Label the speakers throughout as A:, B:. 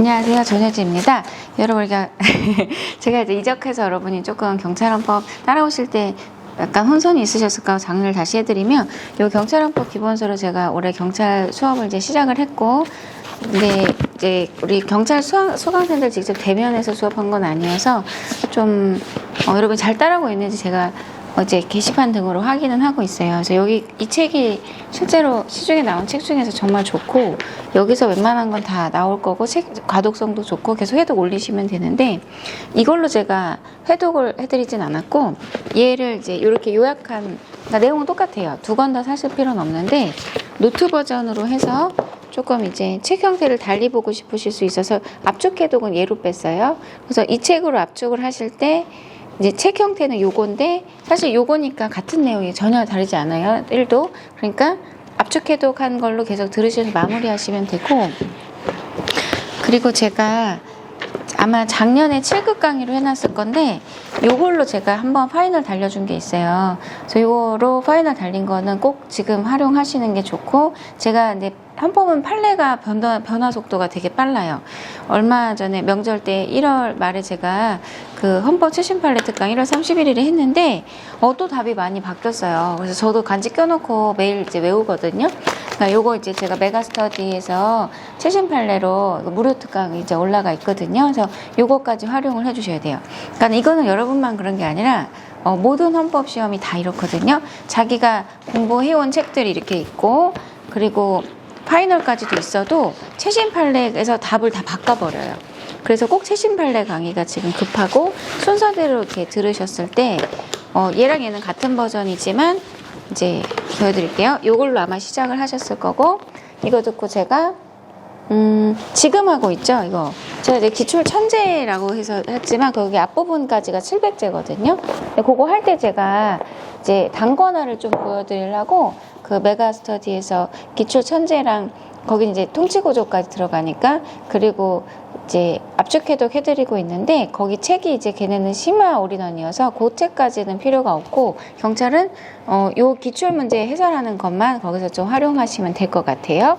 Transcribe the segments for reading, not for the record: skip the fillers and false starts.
A: 안녕하세요, 전효지입니다. 여러분, 제가 이제 이적해서 여러분이 조금 경찰헌법 따라오실 때 약간 혼선이 있으셨을까 정리를 다시 해드리면, 이 경찰헌법 기본서로 제가 올해 경찰 수업을 이제 시작을 했고, 근데 이제 우리 경찰 수강생들 직접 대면해서 수업한 건 아니어서 좀 여러분 잘 따라오고 있는지 제가 이제 게시판 등으로 확인은 하고 있어요. 그래서 여기 이 책이 실제로 시중에 나온 책 중에서 정말 좋고, 여기서 웬만한 건 다 나올 거고, 책 가독성도 좋고 계속 회독 올리시면 되는데, 이걸로 제가 회독을 해드리진 않았고, 얘를 이제 이렇게 요약한, 그러니까 내용은 똑같아요. 두 권 다 사실 필요는 없는데 노트 버전으로 해서 조금 이제 책 형태를 달리 보고 싶으실 수 있어서 압축 해독은 얘로 뺐어요. 그래서 이 책으로 압축을 하실 때 이제 책 형태는 요건데, 사실 요거니까 같은 내용이 전혀 다르지 않아요. 1도. 그러니까 압축 해독한 걸로 계속 들으셔서 마무리하시면 되고, 그리고 제가 아마 작년에 7급 강의로 해놨을 건데, 요걸로 제가 한번 파이널 달려준 게 있어요. 그래서 요거로 파이널 달린 거는 꼭 지금 활용하시는 게 좋고, 제가 이제 헌법은 판례가 변화 속도가 되게 빨라요. 얼마 전에 명절 때 1월 말에 제가 그 헌법 최신 판례 특강 1월 31일에 했는데, 또 답이 많이 바뀌었어요. 그래서 저도 간지 껴놓고 매일 이제 외우거든요. 그러니까 요거 이제 제가 메가스터디에서 최신 판례로 무료 특강이 이제 올라가 있거든요. 그래서 요거까지 활용을 해주셔야 돼요. 그러니까 이거는 여러분만 그런 게 아니라 모든 헌법 시험이 다 이렇거든요. 자기가 공부해온 책들이 이렇게 있고, 그리고 파이널까지도 있어도 최신 판례에서 답을 다 바꿔버려요. 그래서 꼭 최신 판례 강의가 지금 급하고, 순서대로 이렇게 들으셨을 때 얘랑 얘는 같은 버전이지만 이제 보여드릴게요. 이걸로 아마 시작을 하셨을 거고, 이거 듣고 제가 지금 하고 있죠. 이거 제가 이제 기출 천재라고 해서 했지만 거기 앞부분까지가 700제거든요. 근데 그거 할 때 제가 이제 단권화를 좀 보여드리려고 그 메가스터디에서 기출 천재랑 거기 이제 통치구조까지 들어가니까, 그리고 이제 압축해독 해드리고 있는데, 거기 책이 이제 걔네는 심화 올인원이어서 그 책까지는 필요가 없고, 경찰은 요 기출문제 해설하는 것만 거기서 좀 활용하시면 될 것 같아요.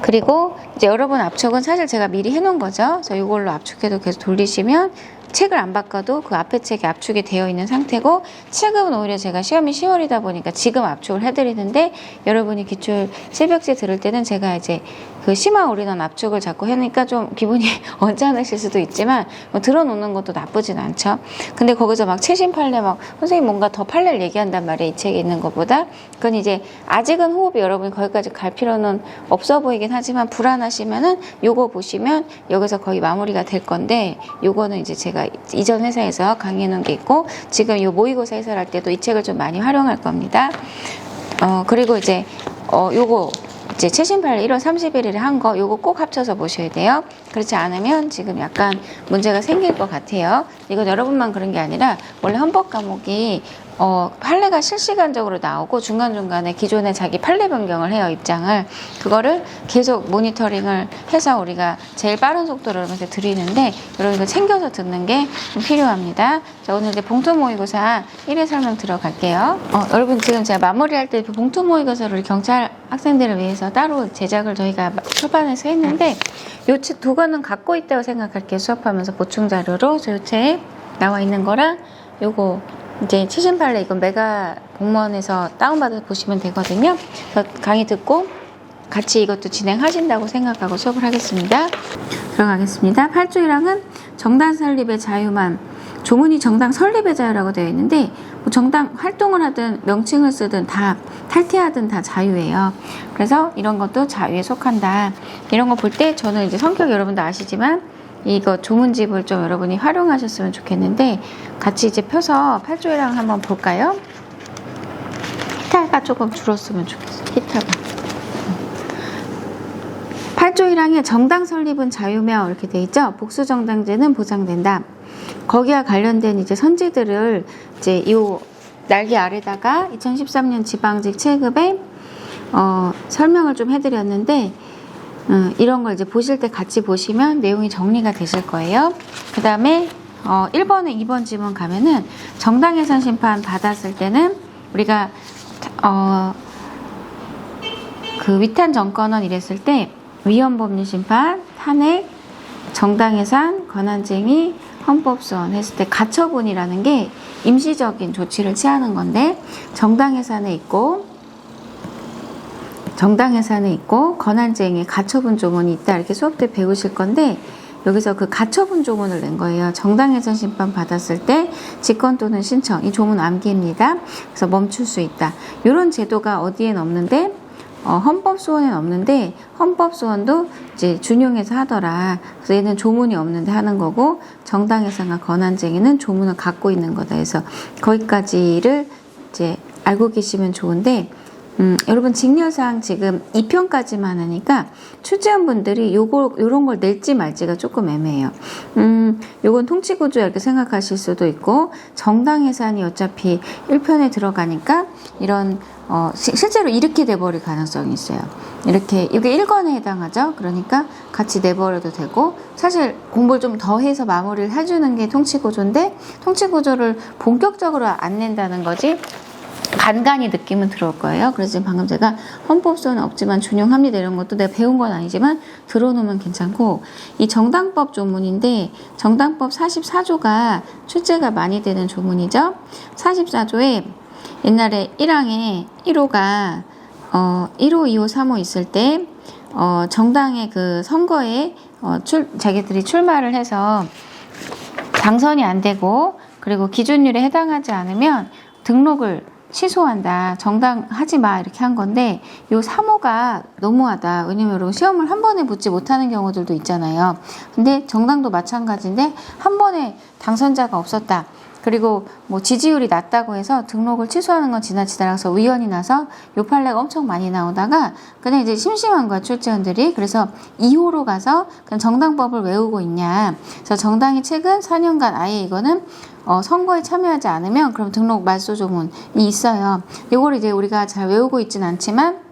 A: 그리고 이제 여러분 압축은 사실 제가 미리 해놓은 거죠. 그래서 이걸로 압축해도 계속 돌리시면 책을 안 바꿔도 그 앞에 책이 압축이 되어 있는 상태고, 책은 오히려 제가 시험이 10월이다 보니까 지금 압축을 해드리는데, 여러분이 기출 새벽제 들을 때는 제가 이제 그 심화 올인원 압축을 자꾸 해니까 좀 기분이 언짢으실 수도 있지만, 들어놓는 것도 나쁘진 않죠. 근데 거기서 막 최신 판례 막 선생님 뭔가 더 판례를 얘기한단 말이에요. 이 책에 있는 것보다. 그건 이제 아직은 호흡이 여러분이 거기까지 갈 필요는 없어 보이긴 하지만, 불안하시면은 요거 보시면 여기서 거의 마무리가 될 건데, 요거는 이제 제가 이전 회사에서 강의해 놓은 게 있고, 지금 요 모의고사 해설할 때도 이 책을 좀 많이 활용할 겁니다. 그리고 이제 요거 이제 최신 판례 1월 31일에 한 거, 요거 꼭 합쳐서 보셔야 돼요. 그렇지 않으면 지금 약간 문제가 생길 것 같아요. 이건 여러분만 그런 게 아니라 원래 헌법 과목이 판례가 실시간적으로 나오고, 중간중간에 기존에 자기 판례 변경을 해요, 입장을. 그거를 계속 모니터링을 해서 우리가 제일 빠른 속도로 여러분한테 드리는데, 여러분 이거 챙겨서 듣는 게 좀 필요합니다. 자, 오늘 이제 봉투 모의고사 1회 설명 들어갈게요. 여러분 지금 제가 마무리할 때 봉투 모의고사를 경찰 학생들을 위해서 따로 제작을 저희가 출판해서 했는데, 요 책 두 권은 갖고 있다고 생각할게요. 수업하면서 보충 자료로. 요 책 나와 있는 거랑 요거 이제 최신 판례, 이건 메가 공무원에서 다운받아서 보시면 되거든요. 강의 듣고 같이 이것도 진행하신다고 생각하고 수업을 하겠습니다. 들어가겠습니다. 8조 1항은 정당 설립의 자유만, 조문이 정당 설립의 자유라고 되어 있는데, 뭐 정당 활동을 하든 명칭을 쓰든 다 탈퇴하든 다 자유예요. 그래서 이런 것도 자유에 속한다. 이런 거 볼 때 저는 이제 성격 여러분도 아시지만 이거 조문집을 좀 여러분이 활용하셨으면 좋겠는데, 같이 이제 펴서 8조 1항 한번 볼까요? 히타가 조금 줄었으면 좋겠어요. 히타가. 8조 1항에 정당 설립은 자유며 이렇게 돼 있죠. 복수정당제는 보장된다. 거기와 관련된 이제 선지들을 이제 이 날개 아래다가 2013년 지방직 체급에 설명을 좀 해드렸는데, 이런 걸 이제 보실 때 같이 보시면 내용이 정리가 되실 거예요. 그 다음에 1번에 2번 지문 가면은 정당 예산 심판 받았을 때는 우리가 그 위탄 정권원 이랬을 때 위헌법률 심판, 탄핵, 정당 해산, 권한쟁의, 헌법소원 했을 때 가처분이라는 게 임시적인 조치를 취하는 건데 정당 해산에 있고 권한쟁의 가처분 조문이 있다 이렇게 수업 때 배우실 건데 여기서 그 가처분 조문을 낸 거예요. 정당해산 심판 받았을 때 직권 또는 신청 이 조문 암기입니다. 그래서 멈출 수 있다. 이런 제도가 어디엔 없는데 헌법소원엔 없는데 헌법소원도 이제 준용해서 하더라. 그래서 얘는 조문이 없는데 하는 거고 정당해산과 권한쟁의는 조문을 갖고 있는 거다. 그래서 거기까지를 이제 알고 계시면 좋은데 여러분 직렬상 지금 2편까지만 하니까 출제원분들이 요런 걸 낼지 말지가 조금 애매해요. 요건 통치구조 이렇게 생각하실 수도 있고 정당해산이 어차피 1편에 들어가니까 이런 실제로 이렇게 돼버릴 가능성이 있어요. 이게 1권에 해당하죠. 그러니까 같이 내버려도 되고 사실 공부를 좀 더 해서 마무리를 해주는 게 통치구조인데 통치구조를 본격적으로 안 낸다는 거지 간간히 느낌은 들어올 거예요. 그래서 지금 방금 제가 헌법소원은 없지만 준용합니다 이런 것도 내가 배운 건 아니지만 들어놓으면 괜찮고 이 정당법 조문인데 정당법 44조가 출제가 많이 되는 조문이죠. 44조에 옛날에 1항에 1호가 1호, 2호, 3호 있을 때 정당의 그 선거에 자기들이 출마를 해서 당선이 안 되고 그리고 기준율에 해당하지 않으면 등록을 취소한다. 정당 하지 마. 이렇게 한 건데 요 3호가 너무하다. 왜냐면 여러분 시험을 한 번에 붙지 못하는 경우들도 있잖아요. 근데 정당도 마찬가지인데 한 번에 당선자가 없었다. 그리고 뭐 지지율이 낮다고 해서 등록을 취소하는 건 지나치다라서 위헌이 나서 요 판례가 엄청 많이 나오다가 그냥 이제 심심한 거야 출제원들이. 그래서 2호로 가서 그냥 정당법을 외우고 있냐. 그래서 정당이 최근 4년간 아예 이거는 선거에 참여하지 않으면 그럼 등록 말소 조문이 있어요. 이걸 이제 우리가 잘 외우고 있진 않지만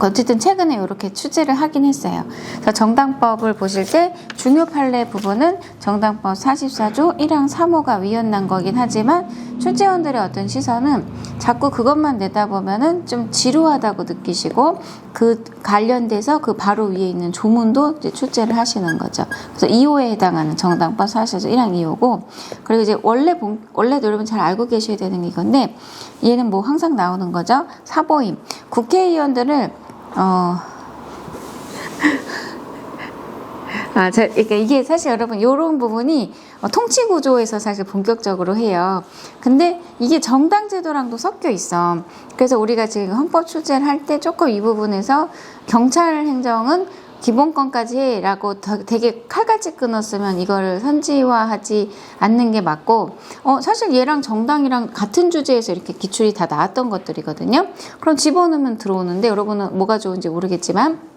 A: 어쨌든 최근에 이렇게 출제를 하긴 했어요. 그래서 정당법을 보실 때 중요 판례 부분은 정당법 44조 1항 3호가 위헌난 거긴 하지만 출제원들의 어떤 시선은 자꾸 그것만 내다보면은 좀 지루하다고 느끼시고 그 관련돼서 그 바로 위에 있는 조문도 이제 출제를 하시는 거죠. 그래서 2호에 해당하는 정당법 44조 1항 2호고 그리고 이제 원래도 여러분 잘 알고 계셔야 되는 게 이건데 얘는 뭐 항상 나오는 거죠. 사보임. 국회의원들을 그러니까 이게 사실 여러분 이런 부분이 통치구조에서 사실 본격적으로 해요. 근데 이게 정당제도랑도 섞여 있어. 그래서 우리가 지금 헌법 출제를 할 때 조금 이 부분에서 경찰 행정은 기본권까지 해라고 되게 칼같이 끊었으면 이거를 선지화하지 않는 게 맞고 사실 얘랑 정당이랑 같은 주제에서 이렇게 기출이 다 나왔던 것들이거든요. 그럼 집어넣으면 들어오는데 여러분은 뭐가 좋은지 모르겠지만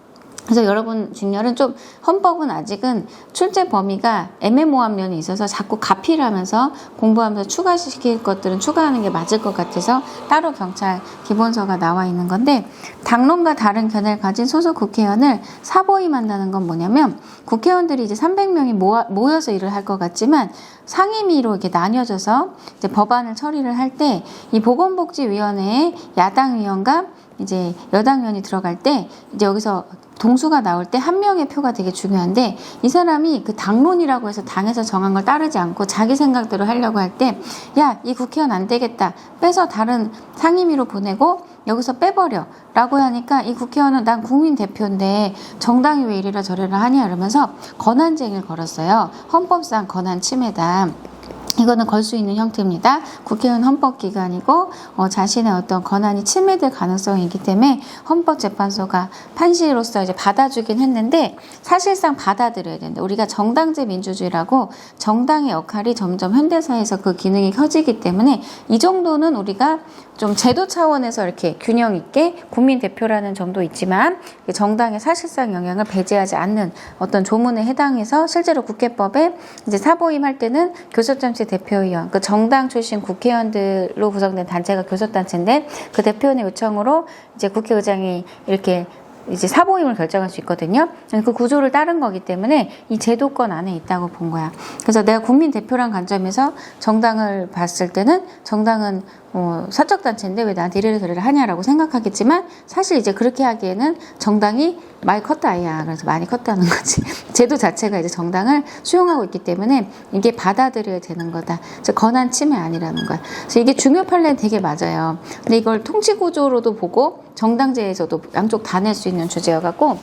A: 그래서 여러분 중렬은 좀 헌법은 아직은 출제 범위가 애매모호한 면이 있어서 자꾸 가필하면서 공부하면서 추가시킬 것들은 추가하는 게 맞을 것 같아서 따로 경찰 기본서가 나와 있는 건데 당론과 다른 견해를 가진 소속 국회의원을 사보임한다는 건 뭐냐면 국회의원들이 이제 300명이 모여서 일을 할 것 같지만 상임위로 이렇게 나뉘어져서 이제 법안을 처리를 할 때 이 보건복지위원회에 야당 위원과 이제 여당 위원이 들어갈 때 이제 여기서 동수가 나올 때 한 명의 표가 되게 중요한데 이 사람이 그 당론이라고 해서 당에서 정한 걸 따르지 않고 자기 생각대로 하려고 할 때 야, 이 국회의원 안 되겠다. 빼서 다른 상임위로 보내고 여기서 빼버려 라고 하니까 이 국회의원은 난 국민 대표인데 정당이 왜 이래라 저래라 하냐 이러면서 권한쟁의를 걸었어요. 헌법상 권한 침해다. 이거는 걸 수 있는 형태입니다. 국회의원 헌법기관이고 자신의 어떤 권한이 침해될 가능성이 있기 때문에 헌법재판소가 판시로서 이제 받아주긴 했는데 사실상 받아들여야 된다. 우리가 정당제 민주주의라고 정당의 역할이 점점 현대사에서 그 기능이 켜지기 때문에 이 정도는 우리가 좀 제도 차원에서 이렇게 균형 있게 국민 대표라는 점도 있지만 정당의 사실상 영향을 배제하지 않는 어떤 조문에 해당해서 실제로 국회법에 이제 사보임 할 때는 교섭단체 대표위원, 그 정당 출신 국회의원들로 구성된 단체가 교섭단체인데 그 대표원의 요청으로 이제 국회의장이 이렇게 이제 사보임을 결정할 수 있거든요. 그 구조를 따른 거기 때문에 이 제도권 안에 있다고 본 거야. 그래서 내가 국민 대표란 관점에서 정당을 봤을 때는 정당은 사적단체인데 왜 나한테 이래라 저래라 하냐라고 생각하겠지만 사실 이제 그렇게 하기에는 정당이 많이 컸다 아이야. 그래서 많이 컸다는 거지. 제도 자체가 이제 정당을 수용하고 있기 때문에 이게 받아들여야 되는 거다. 즉 권한 침해 아니라는 거야. 그래서 이게 중요 판례는 되게 맞아요. 근데 이걸 통치 구조로도 보고 정당제에서도 양쪽 다 낼 수 있는 주제여갖고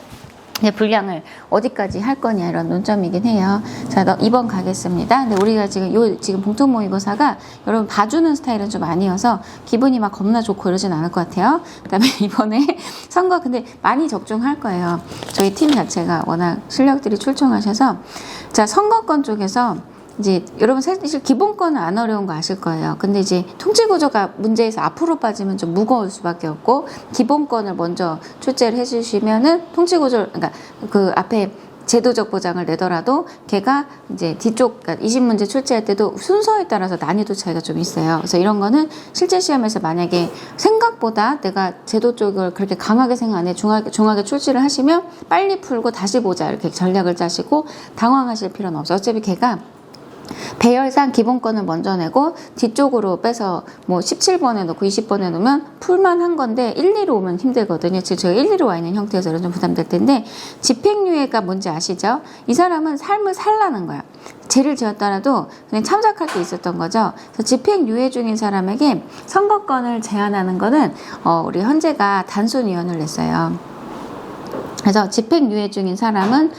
A: 분량을 어디까지 할 거냐 이런 논점이긴 해요. 자, 2번 가겠습니다. 근데 우리가 지금 공통 모의고사가 여러분 봐주는 스타일은 좀 아니어서 기분이 막 겁나 좋고 이러진 않을 것 같아요. 그다음에 이번에 선거 근데 많이 적중할 거예요. 저희 팀 자체가 워낙 실력들이 출중하셔서 자, 선거권 쪽에서 이제 여러분 사실 기본권은 안 어려운 거 아실 거예요. 근데 이제 통치구조가 문제에서 앞으로 빠지면 좀 무거울 수밖에 없고 기본권을 먼저 출제를 해주시면은 통치구조 그러니까 그 앞에 제도적 보장을 내더라도 걔가 이제 뒤쪽 그러니까 20문제 출제할 때도 순서에 따라서 난이도 차이가 좀 있어요. 그래서 이런 거는 실제 시험에서 만약에 생각보다 내가 제도 쪽을 그렇게 강하게 생각 안 해 중하게 출제를 하시면 빨리 풀고 다시 보자 이렇게 전략을 짜시고 당황하실 필요는 없어요. 어차피 걔가 배열상 기본권을 먼저 내고 뒤쪽으로 빼서 뭐 17번에 놓고 20번에 놓으면 풀만한 건데 1, 2로 오면 힘들거든요. 지금 저희가 1, 2로 와 있는 형태에서 좀 부담될 텐데 집행유예가 뭔지 아시죠? 이 사람은 삶을 살라는 거야. 죄를 지었더라도 그냥 참작할 게 있었던 거죠. 그래서 집행유예 중인 사람에게 선거권을 제한하는 거는 우리 헌재가 단순위원을 냈어요. 그래서 집행유예 중인 사람은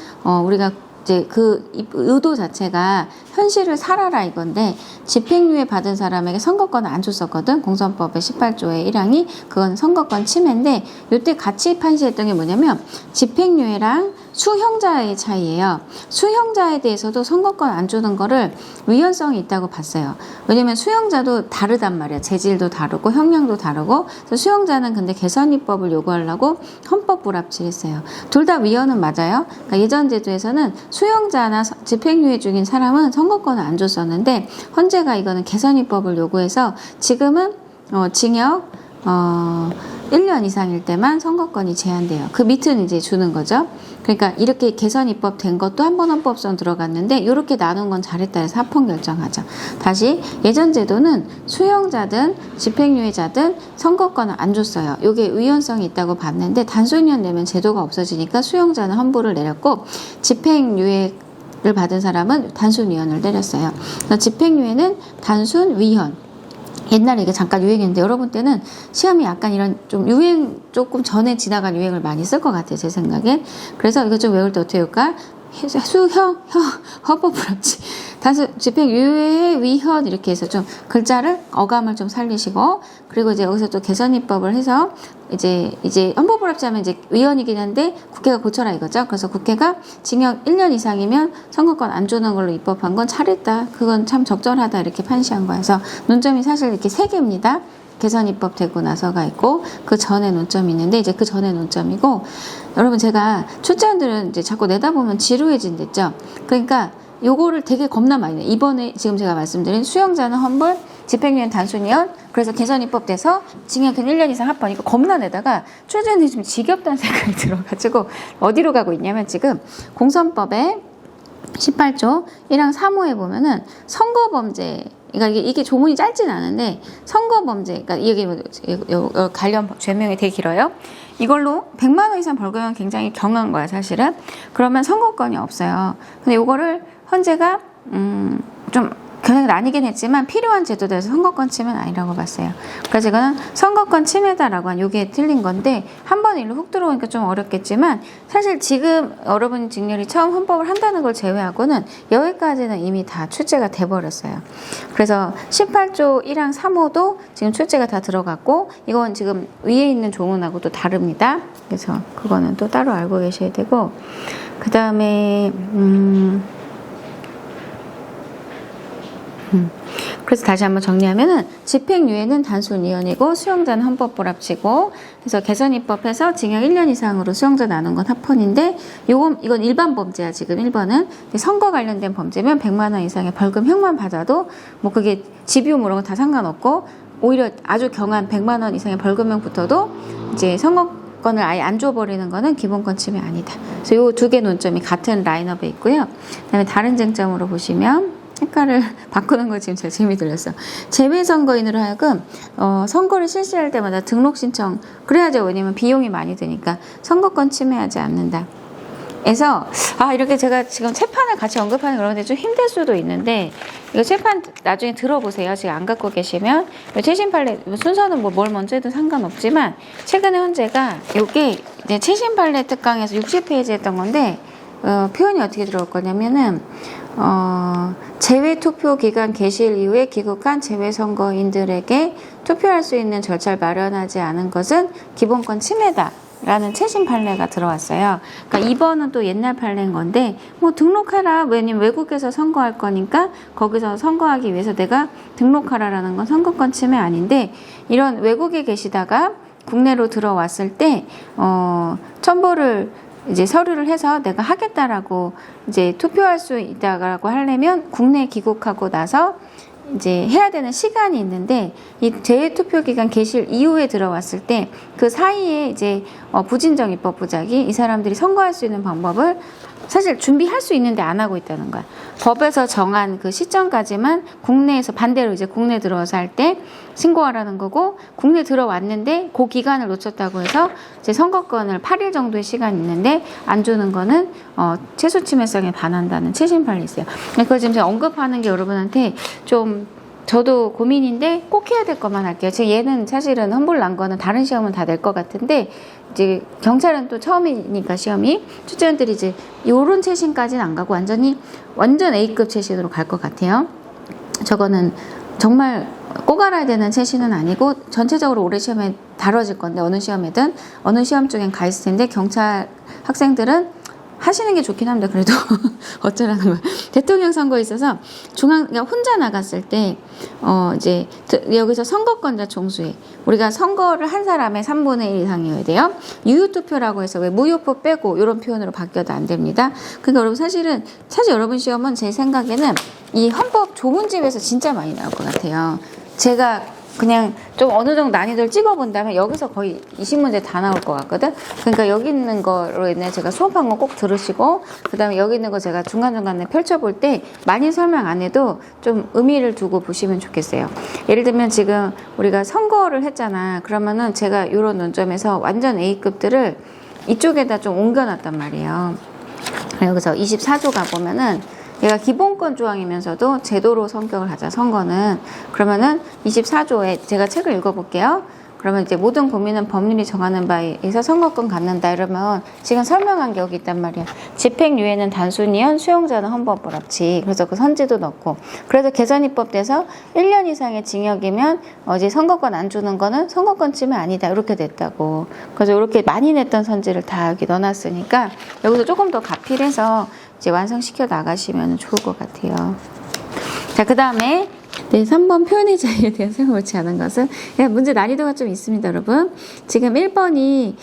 A: 우리가 이제 그 의도 자체가 현실을 살아라 이건데 집행유예 받은 사람에게 선거권을 안 줬었거든. 공선법의 18조의 1항이 그건 선거권 침해인데 이때 같이 판시했던 게 뭐냐면 집행유예랑 수형자의 차이예요. 수형자에 대해서도 선거권 안 주는 거를 위헌성이 있다고 봤어요. 왜냐면 수형자도 다르단 말이야. 재질도 다르고 형량도 다르고 그래서 수형자는 근데 개선입법을 요구하려고 헌법 불합치했어요. 둘 다 위헌은 맞아요. 그러니까 예전 제도에서는 수형자나 집행유예 중인 사람은 선거권을 안 줬었는데 헌재가 이거는 개선입법을 요구해서 지금은 징역 1년 이상일 때만 선거권이 제한돼요. 그 밑은 이제 주는 거죠. 그러니까 이렇게 개선 입법된 것도 한 번 헌법성 들어갔는데 이렇게 나눈 건 잘했다 해서 합헌 결정하죠. 다시 예전 제도는 수형자든 집행유예자든 선거권을 안 줬어요. 이게 위헌성이 있다고 봤는데 단순위헌 내면 제도가 없어지니까 수형자는 헌부를 내렸고 집행유예를 받은 사람은 단순위헌을 내렸어요. 그래서 집행유예는 단순위헌 옛날에 이게 잠깐 유행했는데 여러분 때는 시험이 약간 이런 좀 유행 조금 전에 지나간 유행을 많이 쓸 것 같아요. 제 생각엔. 그래서 이거 좀 외울 때 어떻게 할까? 헌법 불합치 단순 집행유예 위헌 이렇게 해서 좀 글자를 어감을 좀 살리시고 그리고 이제 여기서 또 개선입법을 해서 이제 헌법 불합치하면 이제 위헌이긴 한데 국회가 고쳐라 이거죠. 그래서 국회가 징역 1년 이상이면 선거권 안 주는 걸로 입법한 건 잘했다. 그건 참 적절하다 이렇게 판시한 거예요. 그래서 논점이 사실 이렇게 3개입니다. 개선 입법 되고 나서가 있고 그 전에 논점이 있는데 이제 그 전에 논점이고 여러분 제가 출제원들은 이제 자꾸 내다보면 지루해진댔죠. 그러니까 요거를 되게 겁나 많이 내. 이번에 지금 제가 말씀드린 수형자는 헌불, 집행유예는 단순위헌, 그래서 개선 입법돼서 징역은 1년 이상 합헌 이거 겁나 내다가 출제원들이 좀 지겹다는 생각이 들어가지고 어디로 가고 있냐면 지금 공선법의 18조 1항 3호에 보면은 선거범죄 그러니까 이게 조문이 짧진 않은데 선거범죄 그러니까 이게 관련 죄명이 되게 길어요. 이걸로 100만 원 이상 벌금은 굉장히 경한 거야 사실은. 그러면 선거권이 없어요. 근데 이거를 헌재가 좀 견해가 나뉘긴 했지만 필요한 제도에서 선거권 침해는 아니라고 봤어요. 그래서 이거는 선거권 침해다라고 한 요게 틀린 건데 한 번 일로 훅 들어오니까 좀 어렵겠지만 사실 지금 여러분 직렬이 처음 헌법을 한다는 걸 제외하고는 여기까지는 이미 다 출제가 돼버렸어요. 그래서 18조 1항 3호도 지금 출제가 다 들어갔고 이건 지금 위에 있는 조문하고 또 다릅니다. 그래서 그거는 또 따로 알고 계셔야 되고 그 다음에 그래서 다시 한번 정리하면은 집행유예는 단순위헌이고 수형자는 헌법불합치고 그래서 개선입법해서 징역 1년 이상으로 수형자 나눈 건 합헌인데 이건 일반 범죄야 지금 1번은 선거 관련된 범죄면 100만 원 이상의 벌금형만 받아도 뭐 그게 집요물 이런 거 다 상관없고 오히려 아주 경한 100만 원 이상의 벌금형부터도 이제 선거권을 아예 안 줘버리는 거는 기본권 침해 아니다. 그래서 이 두 개 논점이 같은 라인업에 있고요. 그다음에 다른 쟁점으로 보시면 색깔을 바꾸는 거 지금 제가 재미 들렸어. 재외선거인으로 하여금 선거를 실시할 때마다 등록 신청 그래야죠. 왜냐면 비용이 많이 드니까 선거권 침해하지 않는다. 그래서 이렇게 제가 지금 채판을 같이 언급하는 그런데 좀 힘들 수도 있는데 이거 채판 나중에 들어보세요. 지금 안 갖고 계시면 최신 판례 순서는 뭘 먼저 해도 상관없지만 최근에 헌재가 이게 이제 최신 판례 특강에서 60페이지 했던 건데 표현이 어떻게 들어올 거냐면은 재외 투표 기간 개시일 이후에 귀국한 재외 선거인들에게 투표할 수 있는 절차를 마련하지 않은 것은 기본권 침해다. 라는 최신 판례가 들어왔어요. 그러니까 2번은 또 옛날 판례인 건데 뭐 등록해라. 왜냐면 외국에서 선거할 거니까 거기서 선거하기 위해서 내가 등록하라라는 건 선거권 침해 아닌데 이런 외국에 계시다가 국내로 들어왔을 때 첨부를 이제 서류를 해서 내가 하겠다라고 이제 투표할 수 있다라고 하려면 국내 귀국하고 나서 이제 해야 되는 시간이 있는데 이 재외투표 기간 개시일 이후에 들어왔을 때 그 사이에 이제 부진정 입법 부작위 이 사람들이 선거할 수 있는 방법을 사실 준비할 수 있는데 안 하고 있다는 거야. 법에서 정한 그 시점까지만 국내에서 반대로 이제 국내 들어와서 할 때 신고하라는 거고 국내 들어왔는데 그 기간을 놓쳤다고 해서 이제 선거권을 8일 정도의 시간이 있는데 안 주는 거는 최소 침해성에 반한다는 최신 판례 있어요. 그거 지금 제가 언급하는 게 여러분한테 좀 저도 고민인데 꼭 해야 될 것만 할게요. 지금 얘는 사실은 험불 난 거는 다른 시험은 다 될 것 같은데 이제 경찰은 또 처음이니까 시험이 출제원들이 이제 요런 최신까지는 안 가고 완전 A급 최신으로 갈 것 같아요. 저거는 정말 꼭 알아야 되는 최신은 아니고 전체적으로 올해 시험에 다뤄질 건데 어느 시험이든 어느 시험 쪽엔 가 있을 텐데 경찰 학생들은 하시는 게 좋긴 합니다. 그래도 어쩌라는 거야. 대통령 선거에 있어서 그러니까 혼자 나갔을 때 이제 여기서 선거권자 총수에 우리가 선거를 한 사람의 3분의 1 이상이어야 돼요. 유효투표라고 해서 왜 무효표 빼고 이런 표현으로 바뀌어도 안 됩니다. 그러니까 여러분 사실 여러분 시험은 제 생각에는 이 헌법 조문집에서 진짜 많이 나올 것 같아요. 제가 그냥 좀 어느 정도 난이도를 찍어본다면 여기서 거의 20문제 다 나올 것 같거든. 그러니까 여기 있는 거로 인해 제가 수업한 거 꼭 들으시고 그 다음에 여기 있는 거 제가 중간중간에 펼쳐볼 때 많이 설명 안 해도 좀 의미를 두고 보시면 좋겠어요. 예를 들면 지금 우리가 선거를 했잖아. 그러면은 제가 이런 논점에서 완전 A급들을 이쪽에다 좀 옮겨놨단 말이에요. 여기서 24조 가보면은 얘가 기본권 조항이면서도 제도로 성격을 하자, 선거는. 그러면은 24조에 제가 책을 읽어볼게요. 그러면 이제 모든 고민은 법률이 정하는 바에 의해서 선거권 갖는다 이러면 지금 설명한 게 여기 있단 말이야. 집행유예는 단순히연 수용자는 헌법불합치. 그래서 그 선지도 넣고. 그래서 개선입법돼서 1년 이상의 징역이면 이제 선거권 안 주는 거는 선거권 침해 아니다. 이렇게 됐다고. 그래서 이렇게 많이 냈던 선지를 다 여기 넣어놨으니까 여기서 조금 더 가필해서 이제 완성시켜 나가시면 좋을 것 같아요. 자, 그 다음에 3번 표현의 자유에 대한 생각을 옳지 않은 것은 문제 난이도가 좀 있습니다, 여러분. 지금 1번이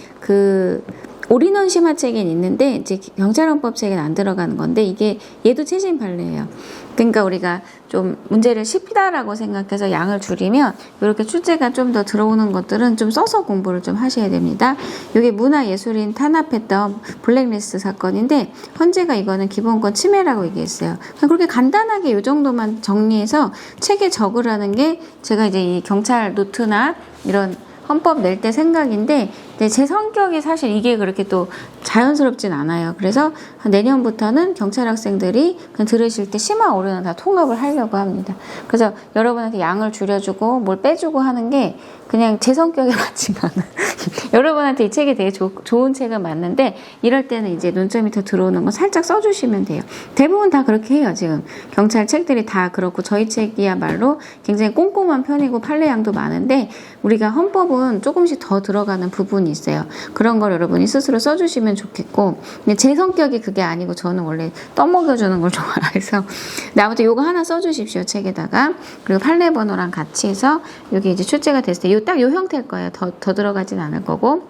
A: 올인원 심화책엔 있는데 이제 경찰헌법 책엔 안 들어가는 건데 이게 얘도 최신 판례예요. 그러니까 우리가 좀 문제를 쉽다라고 생각해서 양을 줄이면 이렇게 출제가 좀 더 들어오는 것들은 좀 써서 공부를 좀 하셔야 됩니다. 이게 문화예술인 탄압했던 블랙리스트 사건인데 헌재가 이거는 기본권 침해라고 얘기했어요. 그렇게 간단하게 이 정도만 정리해서 책에 적으라는 게 제가 이제 이 경찰 노트나 이런 헌법 낼 때 생각인데 제 성격이 사실 이게 그렇게 또 자연스럽진 않아요. 그래서 내년부터는 경찰 학생들이 그냥 들으실 때 심화 오류는 다 통합을 하려고 합니다. 그래서 여러분한테 양을 줄여주고 뭘 빼주고 하는 게 그냥 제 성격에 맞지가 않아요. 여러분한테 이 책이 되게 좋은 책은 맞는데 이럴 때는 이제 논점이 더 들어오는 거 살짝 써주시면 돼요. 대부분 다 그렇게 해요. 지금 경찰 책들이 다 그렇고 저희 책이야말로 굉장히 꼼꼼한 편이고 판례량도 많은데 우리가 헌법은 조금씩 더 들어가는 부분이 있어요. 그런 걸 여러분이 스스로 써주시면 좋겠고 근데 제 성격이 그게 아니고 저는 원래 떠먹여주는 걸 좋아해서 아무튼 요거 하나 써주십시오. 책에다가. 그리고 판례 번호랑 같이 해서 여기 이제 출제가 됐을 때 딱 요 형태일 거예요. 더 들어가진 않을 거고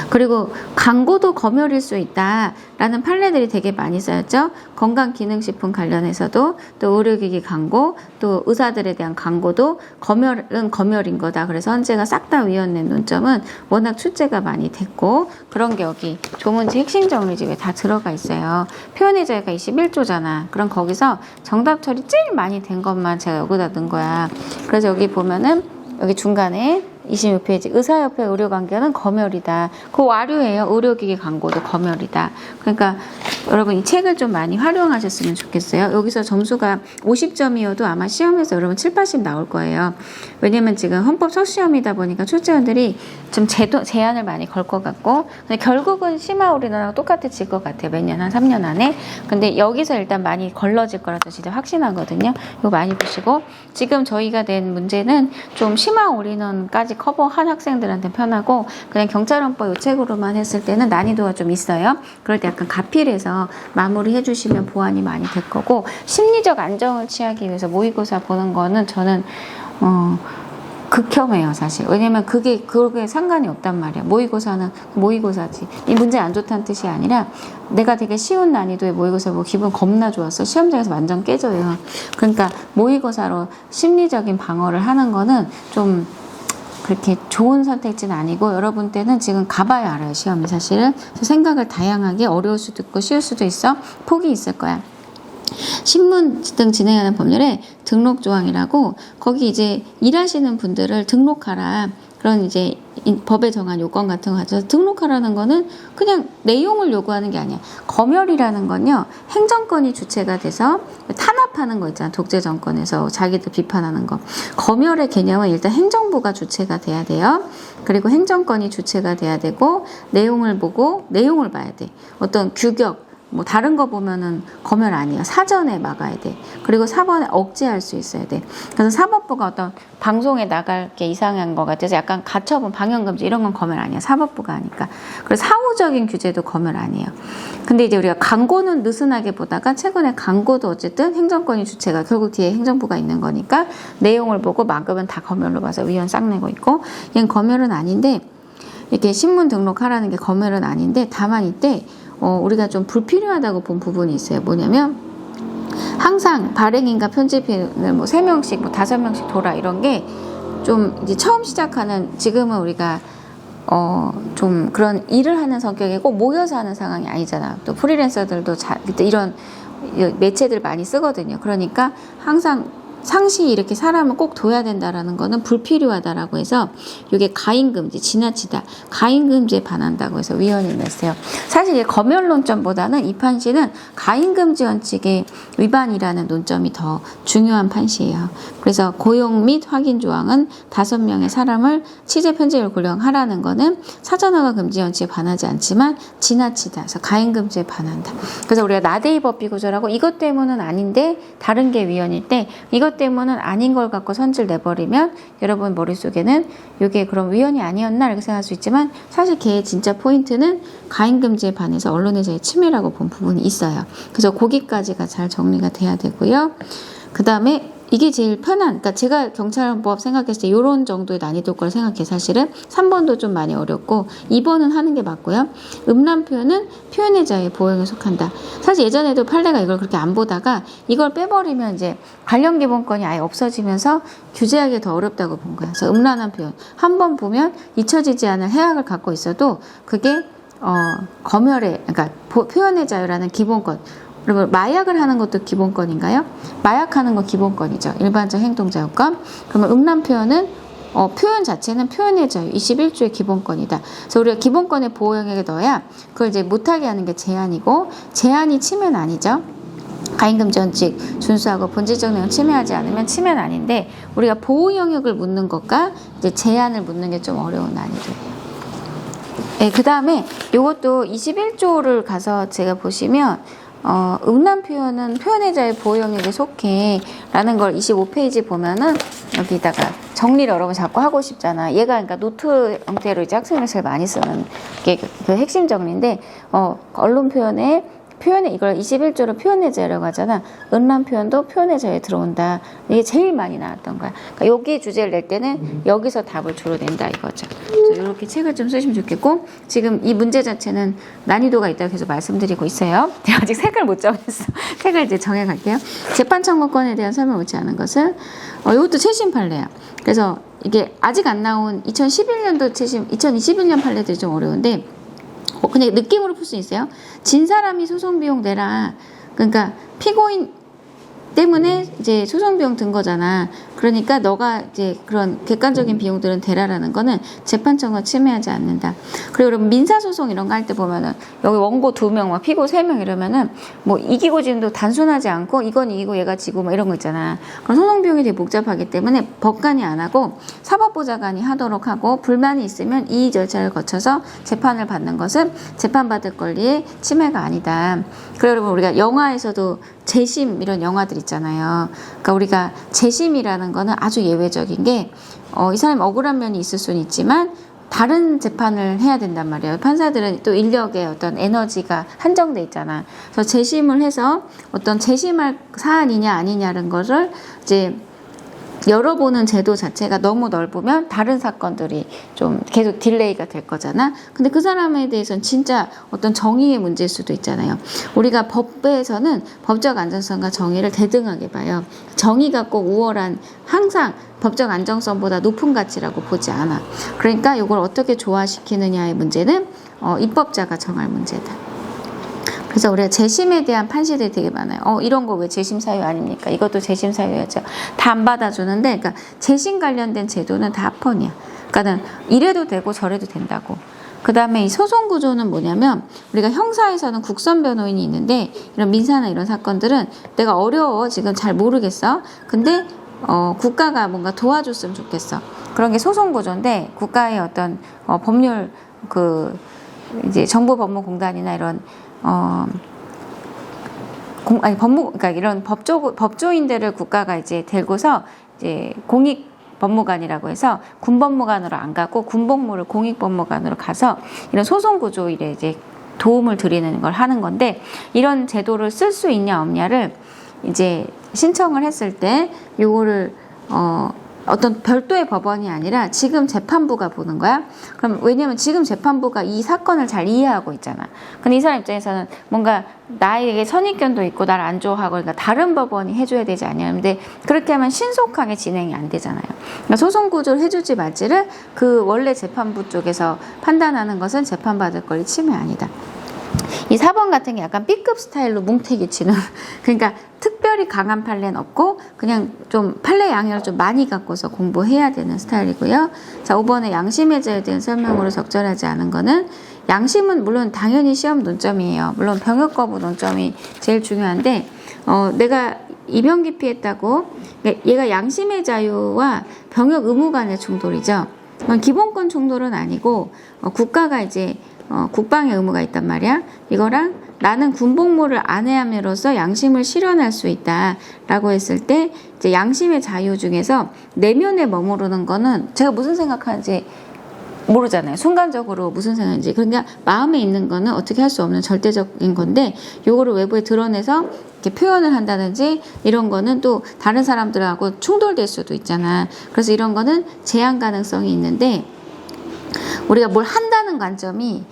A: 그리고 광고도 검열일 수 있다라는 판례들이 되게 많이 쓰였죠. 건강기능식품 관련해서도 또 의료기기 광고, 또 의사들에 대한 광고도 검열은 검열인 거다. 그래서 헌재가 싹 다 위헌낸 논점은 워낙 출제가 많이 됐고, 그런 게 여기 조문지 핵심 정리집에 다 들어가 있어요. 표현의 자유가 21조잖아. 그럼 거기서 정답 처리 제일 많이 된 것만 제가 여기다 넣은 거야. 그래서 여기 보면은 여기 중간에 26페이지 의사협회 의료관계는 검열이다. 그 와류예요. 의료기기 광고도 검열이다. 그러니까 여러분 이 책을 좀 많이 활용하셨으면 좋겠어요. 여기서 점수가 50점이어도 아마 시험에서 여러분 7, 80 나올 거예요. 왜냐면 지금 헌법 첫 시험이다 보니까 출제원들이 좀 제한을 많이 걸 것 같고, 근데 결국은 심화 올인원하고 똑같아질 것 같아요. 몇 년, 한 3년 안에. 근데 여기서 일단 많이 걸러질 거라서 진짜 확신하거든요. 이거 많이 보시고, 지금 저희가 낸 문제는 좀 심화 올인원까지 커버한 학생들한테 편하고, 그냥 경찰헌법 이 책으로만 했을 때는 난이도가 좀 있어요. 그럴 때 약간 가필해서 마무리 해주시면 보완이 많이 될 거고, 심리적 안정을 취하기 위해서 모의고사 보는 거는 저는 극혐해요, 사실. 왜냐면 그게 상관이 없단 말이야. 모의고사는 모의고사지. 이 문제 안 좋다는 뜻이 아니라 내가 되게 쉬운 난이도의 모의고사 보고 기분 겁나 좋았어. 시험장에서 완전 깨져요. 그러니까 모의고사로 심리적인 방어를 하는 거는 좀 그렇게 좋은 선택지는 아니고, 여러분 때는 지금 가봐야 알아요, 시험이 사실은. 그래서 생각을 다양하게, 어려울 수도 있고 쉬울 수도 있어. 폭이 있을 거야. 신문 등 진행하는 법률에 등록 조항이라고, 거기 이제 일하시는 분들을 등록하라, 그런 이제 법에 정한 요건 같은 거 가져서 등록하라는 거는 그냥 내용을 요구하는 게 아니야. 검열이라는 건요, 행정권이 주체가 돼서 탄압하는 거 있잖아. 독재 정권에서 자기들 비판하는 거. 검열의 개념은 일단 행정부가 주체가 돼야 돼요. 그리고 행정권이 주체가 돼야 되고, 내용을 보고 내용을 봐야 돼. 어떤 규격, 뭐 다른 거 보면은 검열 아니야. 사전에 막아야 돼. 그리고 사번에 억제할 수 있어야 돼. 그래서 사법부가 어떤 방송에 나갈 게 이상한 것 같아서 약간 가처분, 방영금지 이런 건 검열 아니야. 사법부가 하니까. 그래서 사후적인 규제도 검열 아니에요. 근데 이제 우리가 광고는 느슨하게 보다가 최근에 광고도 어쨌든 행정권이 주체가, 결국 뒤에 행정부가 있는 거니까 내용을 보고 막으면 다 검열로 봐서 위헌 싹 내고 있고, 얘는 검열은 아닌데, 이렇게 신문 등록하라는 게 검열은 아닌데, 다만 이때 우리가 좀 불필요하다고 본 부분이 있어요. 뭐냐면 항상 발행인과 편집인을 뭐 3명씩, 뭐 5명씩 돌아, 이런 게 좀 이제 처음 시작하는, 지금은 우리가 좀 그런 일을 하는 성격이고 모여서 하는 상황이 아니잖아. 또 프리랜서들도 이런 매체들 많이 쓰거든요. 그러니까 항상 상시 이렇게 사람을 꼭 둬야 된다라는 거는 불필요하다라고 해서, 이게 가인금지, 지나치다, 가인금지에 반한다고 해서 위헌이 냈어요. 사실 이 검열 논점보다는 이 판시는 가인금지 원칙의 위반이라는 논점이 더 중요한 판시예요. 그래서 고용 및 확인 조항은 5명의 사람을 취재 편집을 고령하라는 거는 사전허가 금지 원칙에 반하지 않지만 지나치다, 그래서 가인금지에 반한다. 그래서 우리가 나대의 법비 구조라고, 이것 때문은 아닌데 다른 게 위헌일 때, 이것 때문은 아닌 걸 갖고 선지를 내버리면 여러분 머릿속에는 이게 그럼 위헌이 아니었나 이렇게 생각할 수 있지만, 사실 걔의 진짜 포인트는 가인금지에 반해서 언론의 자유 침해라고 본 부분이 있어요. 그래서 거기까지가 잘 정리가 돼야 되고요. 그 다음에 이게 제일 편한, 그러니까 제가 경찰법 생각했을 때 이런 정도의 난이도 걸 생각해. 사실은 3번도 좀 많이 어렵고 2번은 하는 게 맞고요. 음란 표현은 표현의 자유의 보호형에 속한다. 사실 예전에도 판례가 이걸 그렇게 안 보다가 이걸 빼버리면 이제 관련 기본권이 아예 없어지면서 규제하기 더 어렵다고 본 거야. 그래서 음란한 표현 한 번 보면 잊혀지지 않을 해악을 갖고 있어도 그게 검열의, 그러니까 표현의 자유라는 기본권. 그리고 마약을 하는 것도 기본권인가요? 마약하는 건 기본권이죠. 일반적 행동자유권. 그러면 음란 표현은 표현 자체는 표현의 자유 21조의 기본권이다. 그래서 우리가 기본권의 보호 영역에 넣어야 그걸 이제 못하게 하는 게 제한이고, 제한이 침해는 아니죠. 가인금지 원칙 준수하고 본질적 내용 침해하지 않으면 침해는 아닌데, 우리가 보호 영역을 묻는 것과 이제 제한을 묻는 게 좀 어려운 난이도예요. 네, 그 다음에 이것도 21조를 가서 제가 보시면 음란 표현은 표현의 자유 보호 영역에 속해 라는 걸 25페이지 보면은 여기다가 정리를 여러분 자꾸 하고 싶잖아. 얘가 그러니까 노트 형태로 이제 학생들이 제일 많이 쓰는 게 그 핵심 정리인데, 언론 표현에 표현에 이걸 21조로 표현의 자유라고 하잖아. 음란 표현도 표현의 자유에 들어온다. 이게 제일 많이 나왔던 거야. 그러니까 여기 주제를 낼 때는 여기서 답을 주로 낸다 이거죠. 그래서 이렇게 책을 좀 쓰시면 좋겠고, 지금 이 문제 자체는 난이도가 있다고 계속 말씀드리고 있어요. 제가 아직 색을 못 정했어. 색을 이제 정해갈게요. 재판 청구권에 대한 설명 옳지 않은 것은 이것도 최신 판례야. 그래서 이게 아직 안 나온 2011년도 최신, 2021년 판례들이 좀 어려운데, 그냥 느낌으로 풀 수 있어요. 진 사람이 소송 비용 내라. 그러니까 피고인 때문에 이제 소송 비용 든 거잖아. 그러니까 너가 이제 그런 객관적인 비용들은 대라라는 거는 재판 청구가 침해하지 않는다. 그리고 여러분 민사소송 이런 거 할 때 보면은 여기 원고 2명, 막 피고 3명 이러면은 뭐 이기고 지는도 단순하지 않고 이건 이기고 얘가 지고 막 이런 거 있잖아. 그럼 소송 비용이 되게 복잡하기 때문에 법관이 안 하고 사법보좌관이 하도록 하고, 불만이 있으면 이 절차를 거쳐서 재판을 받는 것은 재판받을 권리의 침해가 아니다. 그리고 여러분 우리가 영화에서도 재심 이런 영화들 있잖아요. 그러니까 우리가 재심이라는 거는 아주 예외적인 게, 이 사람이 억울한 면이 있을 수는 있지만 다른 재판을 해야 된단 말이에요. 판사들은 또 인력의 어떤 에너지가 한정돼 있잖아. 그래서 재심을 해서 어떤 재심할 사안이냐 아니냐는 거를 이제 열어보는 제도 자체가 너무 넓으면 다른 사건들이 좀 계속 딜레이가 될 거잖아. 근데 그 사람에 대해서는 진짜 어떤 정의의 문제일 수도 있잖아요. 우리가 법에서는 법적 안정성과 정의를 대등하게 봐요. 정의가 꼭 우월한, 항상 법적 안정성보다 높은 가치라고 보지 않아. 그러니까 이걸 어떻게 조화시키느냐의 문제는 입법자가 정할 문제다. 그래서 우리가 재심에 대한 판시들이 되게 많아요. 이런 거 왜 재심 사유 아닙니까? 이것도 재심 사유였죠. 다 안 받아주는데, 그러니까 재심 관련된 제도는 다 합헌이야. 그러니까는 이래도 되고 저래도 된다고. 그 다음에 이 소송 구조는 뭐냐면, 우리가 형사에서는 국선 변호인이 있는데, 이런 민사나 이런 사건들은 내가 어려워, 지금 잘 모르겠어. 근데 국가가 뭔가 도와줬으면 좋겠어. 그런 게 소송 구조인데, 국가의 어떤 법률 이제 정보법무공단이나 이런 그러니까 이런 법조인들을 국가가 이제 들고서 이제 공익법무관이라고 해서 군법무관으로 안 가고 군복무를 공익법무관으로 가서 이런 소송 구조 일에 이제 도움을 드리는 걸 하는 건데, 이런 제도를 쓸 수 있냐 없냐를 이제 신청을 했을 때 요거를 어떤 별도의 법원이 아니라 지금 재판부가 보는 거야. 그럼 왜냐면 지금 재판부가 이 사건을 잘 이해하고 있잖아. 근데 이 사람 입장에서는 뭔가 나에게 선입견도 있고 나를 안 좋아하고, 그러니까 다른 법원이 해줘야 되지 않냐. 근데 그렇게 하면 신속하게 진행이 안 되잖아요. 그러니까 소송 구조를 해줄지 말지를 그 원래 재판부 쪽에서 판단하는 것은 재판받을 권리 침해 아니다. 이 4번 같은 게 약간 B급 스타일로 뭉태기 치는 그러니까 특별히 강한 판례는 없고 그냥 좀 판례 양을 좀 많이 갖고서 공부해야 되는 스타일이고요. 자, 5번에 양심의 자유에 대한 설명으로 적절하지 않은 거는, 양심은 물론 당연히 시험 논점이에요. 물론 병역 거부 논점이 제일 중요한데, 내가 입영 기피했다고, 얘가 양심의 자유와 병역 의무 간의 충돌이죠. 기본권 충돌은 아니고, 국가가 이제 국방의 의무가 있단 말이야. 이거랑 나는 군복무를 안 함으로써 양심을 실현할 수 있다라고 했을 때, 이제 양심의 자유 중에서 내면에 머무르는 거는 제가 무슨 생각하는지 모르잖아요. 순간적으로 무슨 생각인지. 그러니까 마음에 있는 거는 어떻게 할 수 없는 절대적인 건데, 요거를 외부에 드러내서 이렇게 표현을 한다든지 이런 거는 또 다른 사람들하고 충돌될 수도 있잖아. 그래서 이런 거는 제한 가능성이 있는데, 우리가 뭘 한다는 관점이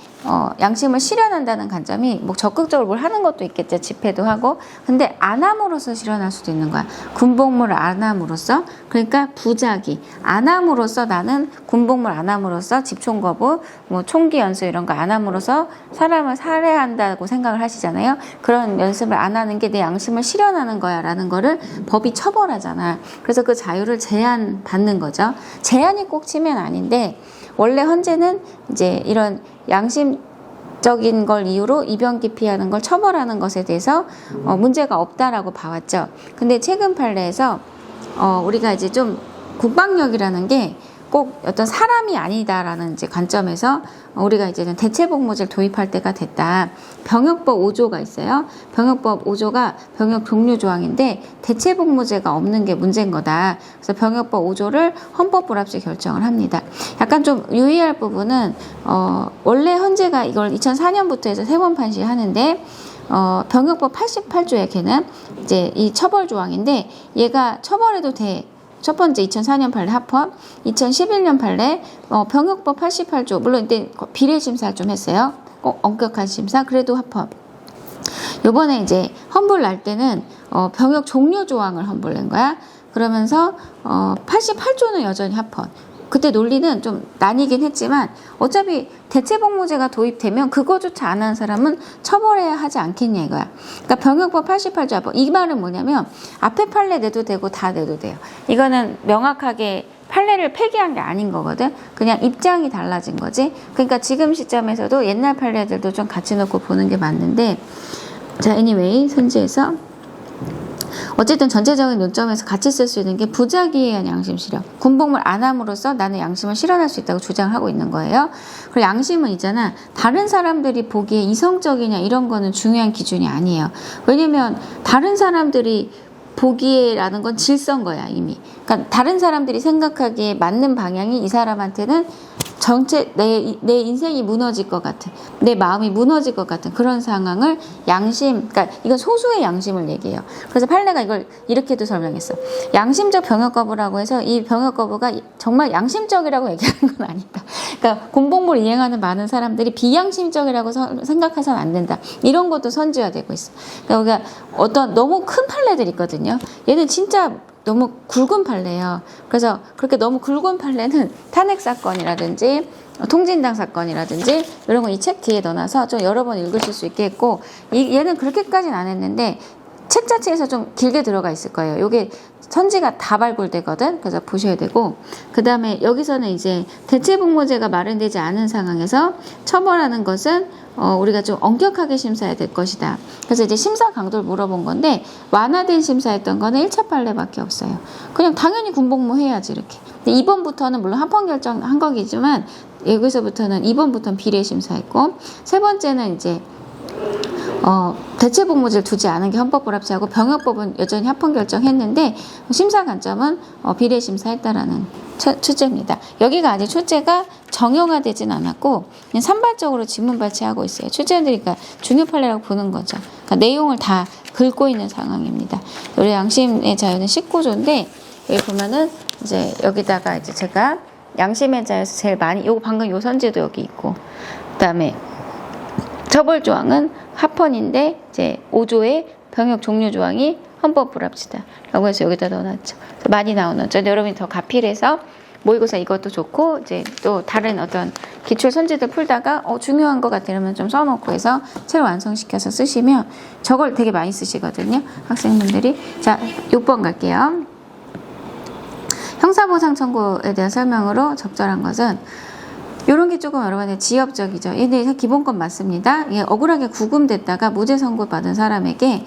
A: 양심을 실현한다는 관점이 뭐 적극적으로 뭘 하는 것도 있겠죠. 집회도 하고. 근데 안 함으로써 실현할 수도 있는 거야. 군복무를 안 함으로써. 그러니까 부작위. 안 함으로써, 나는 군복무를 안 함으로써 집총 거부, 뭐 총기 연수 이런 거 안 함으로써 사람을 살해한다고 생각을 하시잖아요. 그런 연습을 안 하는 게 내 양심을 실현하는 거야 라는 거를 법이 처벌하잖아. 그래서 그 자유를 제한받는 거죠. 제한이 꼭 치면 아닌데, 원래 헌재는 이제 이런 양심적인 걸 이유로 입영 기피하는 걸 처벌하는 것에 대해서 문제가 없다라고 봐왔죠. 근데 최근 판례에서 우리가 이제 좀 국방력이라는 게 꼭 어떤 사람이 아니다라는 이제 관점에서 우리가 이제는 대체복무제를 도입할 때가 됐다. 병역법 5조가 있어요. 병역법 5조가 병역 종류 조항인데 대체복무제가 없는 게 문제인 거다. 그래서 병역법 5조를 헌법 불합치 결정을 합니다. 약간 좀 유의할 부분은 원래 헌재가 이걸 2004년부터 해서 3번 판시하는데 병역법 88조에 걔는 이제 이 처벌 조항인데 얘가 처벌해도 돼. 첫 번째 2004년 판례 합헌, 2011년 판례 병역법 88조 물론 이때 비례 심사를 좀 했어요. 엄격한 심사 그래도 합헌. 요번에 이제 헌불 날 때는 병역 종료 조항을 헌불 낸 거야. 그러면서 88조는 여전히 합헌. 그때 논리는 좀 나뉘긴 했지만 어차피 대체복무제가 도입되면 그거조차 안 하는 사람은 처벌해야 하지 않겠냐 이거야. 그러니까 병역법 88조 합헌. 이 말은 뭐냐면 앞에 판례 내도 되고 다 내도 돼요. 이거는 명확하게 판례를 폐기한 게 아닌 거거든. 그냥 입장이 달라진 거지. 그러니까 지금 시점에서도 옛날 판례들도 좀 같이 놓고 보는 게 맞는데 자, anyway 선지에서 어쨌든 전체적인 논점에서 같이 쓸 수 있는 게 부작위에 의한 양심 실현. 군복무를 안 함으로써 나는 양심을 실현할 수 있다고 주장하고 있는 거예요. 그리고 양심은 있잖아. 다른 사람들이 보기에 이성적이냐 이런 거는 중요한 기준이 아니에요. 왜냐면 다른 사람들이 보기에라는 건 질서인 거야 이미. 그러니까 다른 사람들이 생각하기에 맞는 방향이 이 사람한테는 전체 내 인생이 무너질 것 같은 내 마음이 무너질 것 같은 그런 상황을 양심 그러니까 이건 소수의 양심을 얘기해요. 그래서 판례가 이걸 이렇게도 설명했어. 양심적 병역 거부라고 해서 이 병역 거부가 정말 양심적이라고 얘기하는 건 아니다. 그러니까 군복무를 이행하는 많은 사람들이 비양심적이라고 생각해서는 안 된다. 이런 것도 선지화되고 있어. 그러니까 어떤 너무 큰 판례들이 있거든요. 얘는 진짜 너무 굵은 판례예요. 그래서 그렇게 너무 굵은 판례는 탄핵 사건이라든지 통진당 사건이라든지 이런 거 이 책 뒤에 넣어놔서 좀 여러 번 읽으실 수 있게 했고 얘는 그렇게까지는 안 했는데 책 자체에서 좀 길게 들어가 있을 거예요. 요게 선지가 다 발굴되거든. 그래서 보셔야 되고 그 다음에 여기서는 이제 대체복무제가 마련되지 않은 상황에서 처벌하는 것은 우리가 좀 엄격하게 심사해야 될 것이다. 그래서 이제 심사 강도를 물어본 건데 완화된 심사했던 거는 1차 판례밖에 없어요. 그냥 당연히 군복무 해야지 이렇게. 근데 2번부터는 물론 합헌 결정한 거겠지만 여기서부터는 2번부터는 비례 심사했고 세 번째는 이제 대체복무제를 두지 않은 게 헌법불합치하고 병역법은 여전히 합헌 결정했는데 심사 관점은 비례 심사했다라는 출제입니다. 여기가 아직 출제가 정형화되진 않았고 그냥 산발적으로 지문 발췌하고 있어요. 출제들이니까 중요 판례라고 보는 거죠. 그러니까 내용을 다 긁고 있는 상황입니다. 우리 양심의 자유는 19조인데 여기 보면은 이제 여기다가 이제 제가 양심의 자유에서 제일 많이 요거 방금 요 선지도 여기 있고 그다음에 처벌 조항은 합헌인데 이제 5조의 병역 종료 조항이 헌법 불합치다 라고 해서 여기다 넣어놨죠. 많이 나오죠. 여러분이 더 가필해서 모의고사 이것도 좋고 이제 또 다른 어떤 기출 선지들 풀다가 중요한 것 같아 이러면 좀 써놓고 해서 새로 완성시켜서 쓰시면 저걸 되게 많이 쓰시거든요. 학생분들이. 자, 6번 갈게요. 형사보상 청구에 대한 설명으로 적절한 것은 이런 게 조금 여러분의 지엽적이죠. 얘네 기본권 맞습니다. 이게 억울하게 구금됐다가 무죄 선고받은 사람에게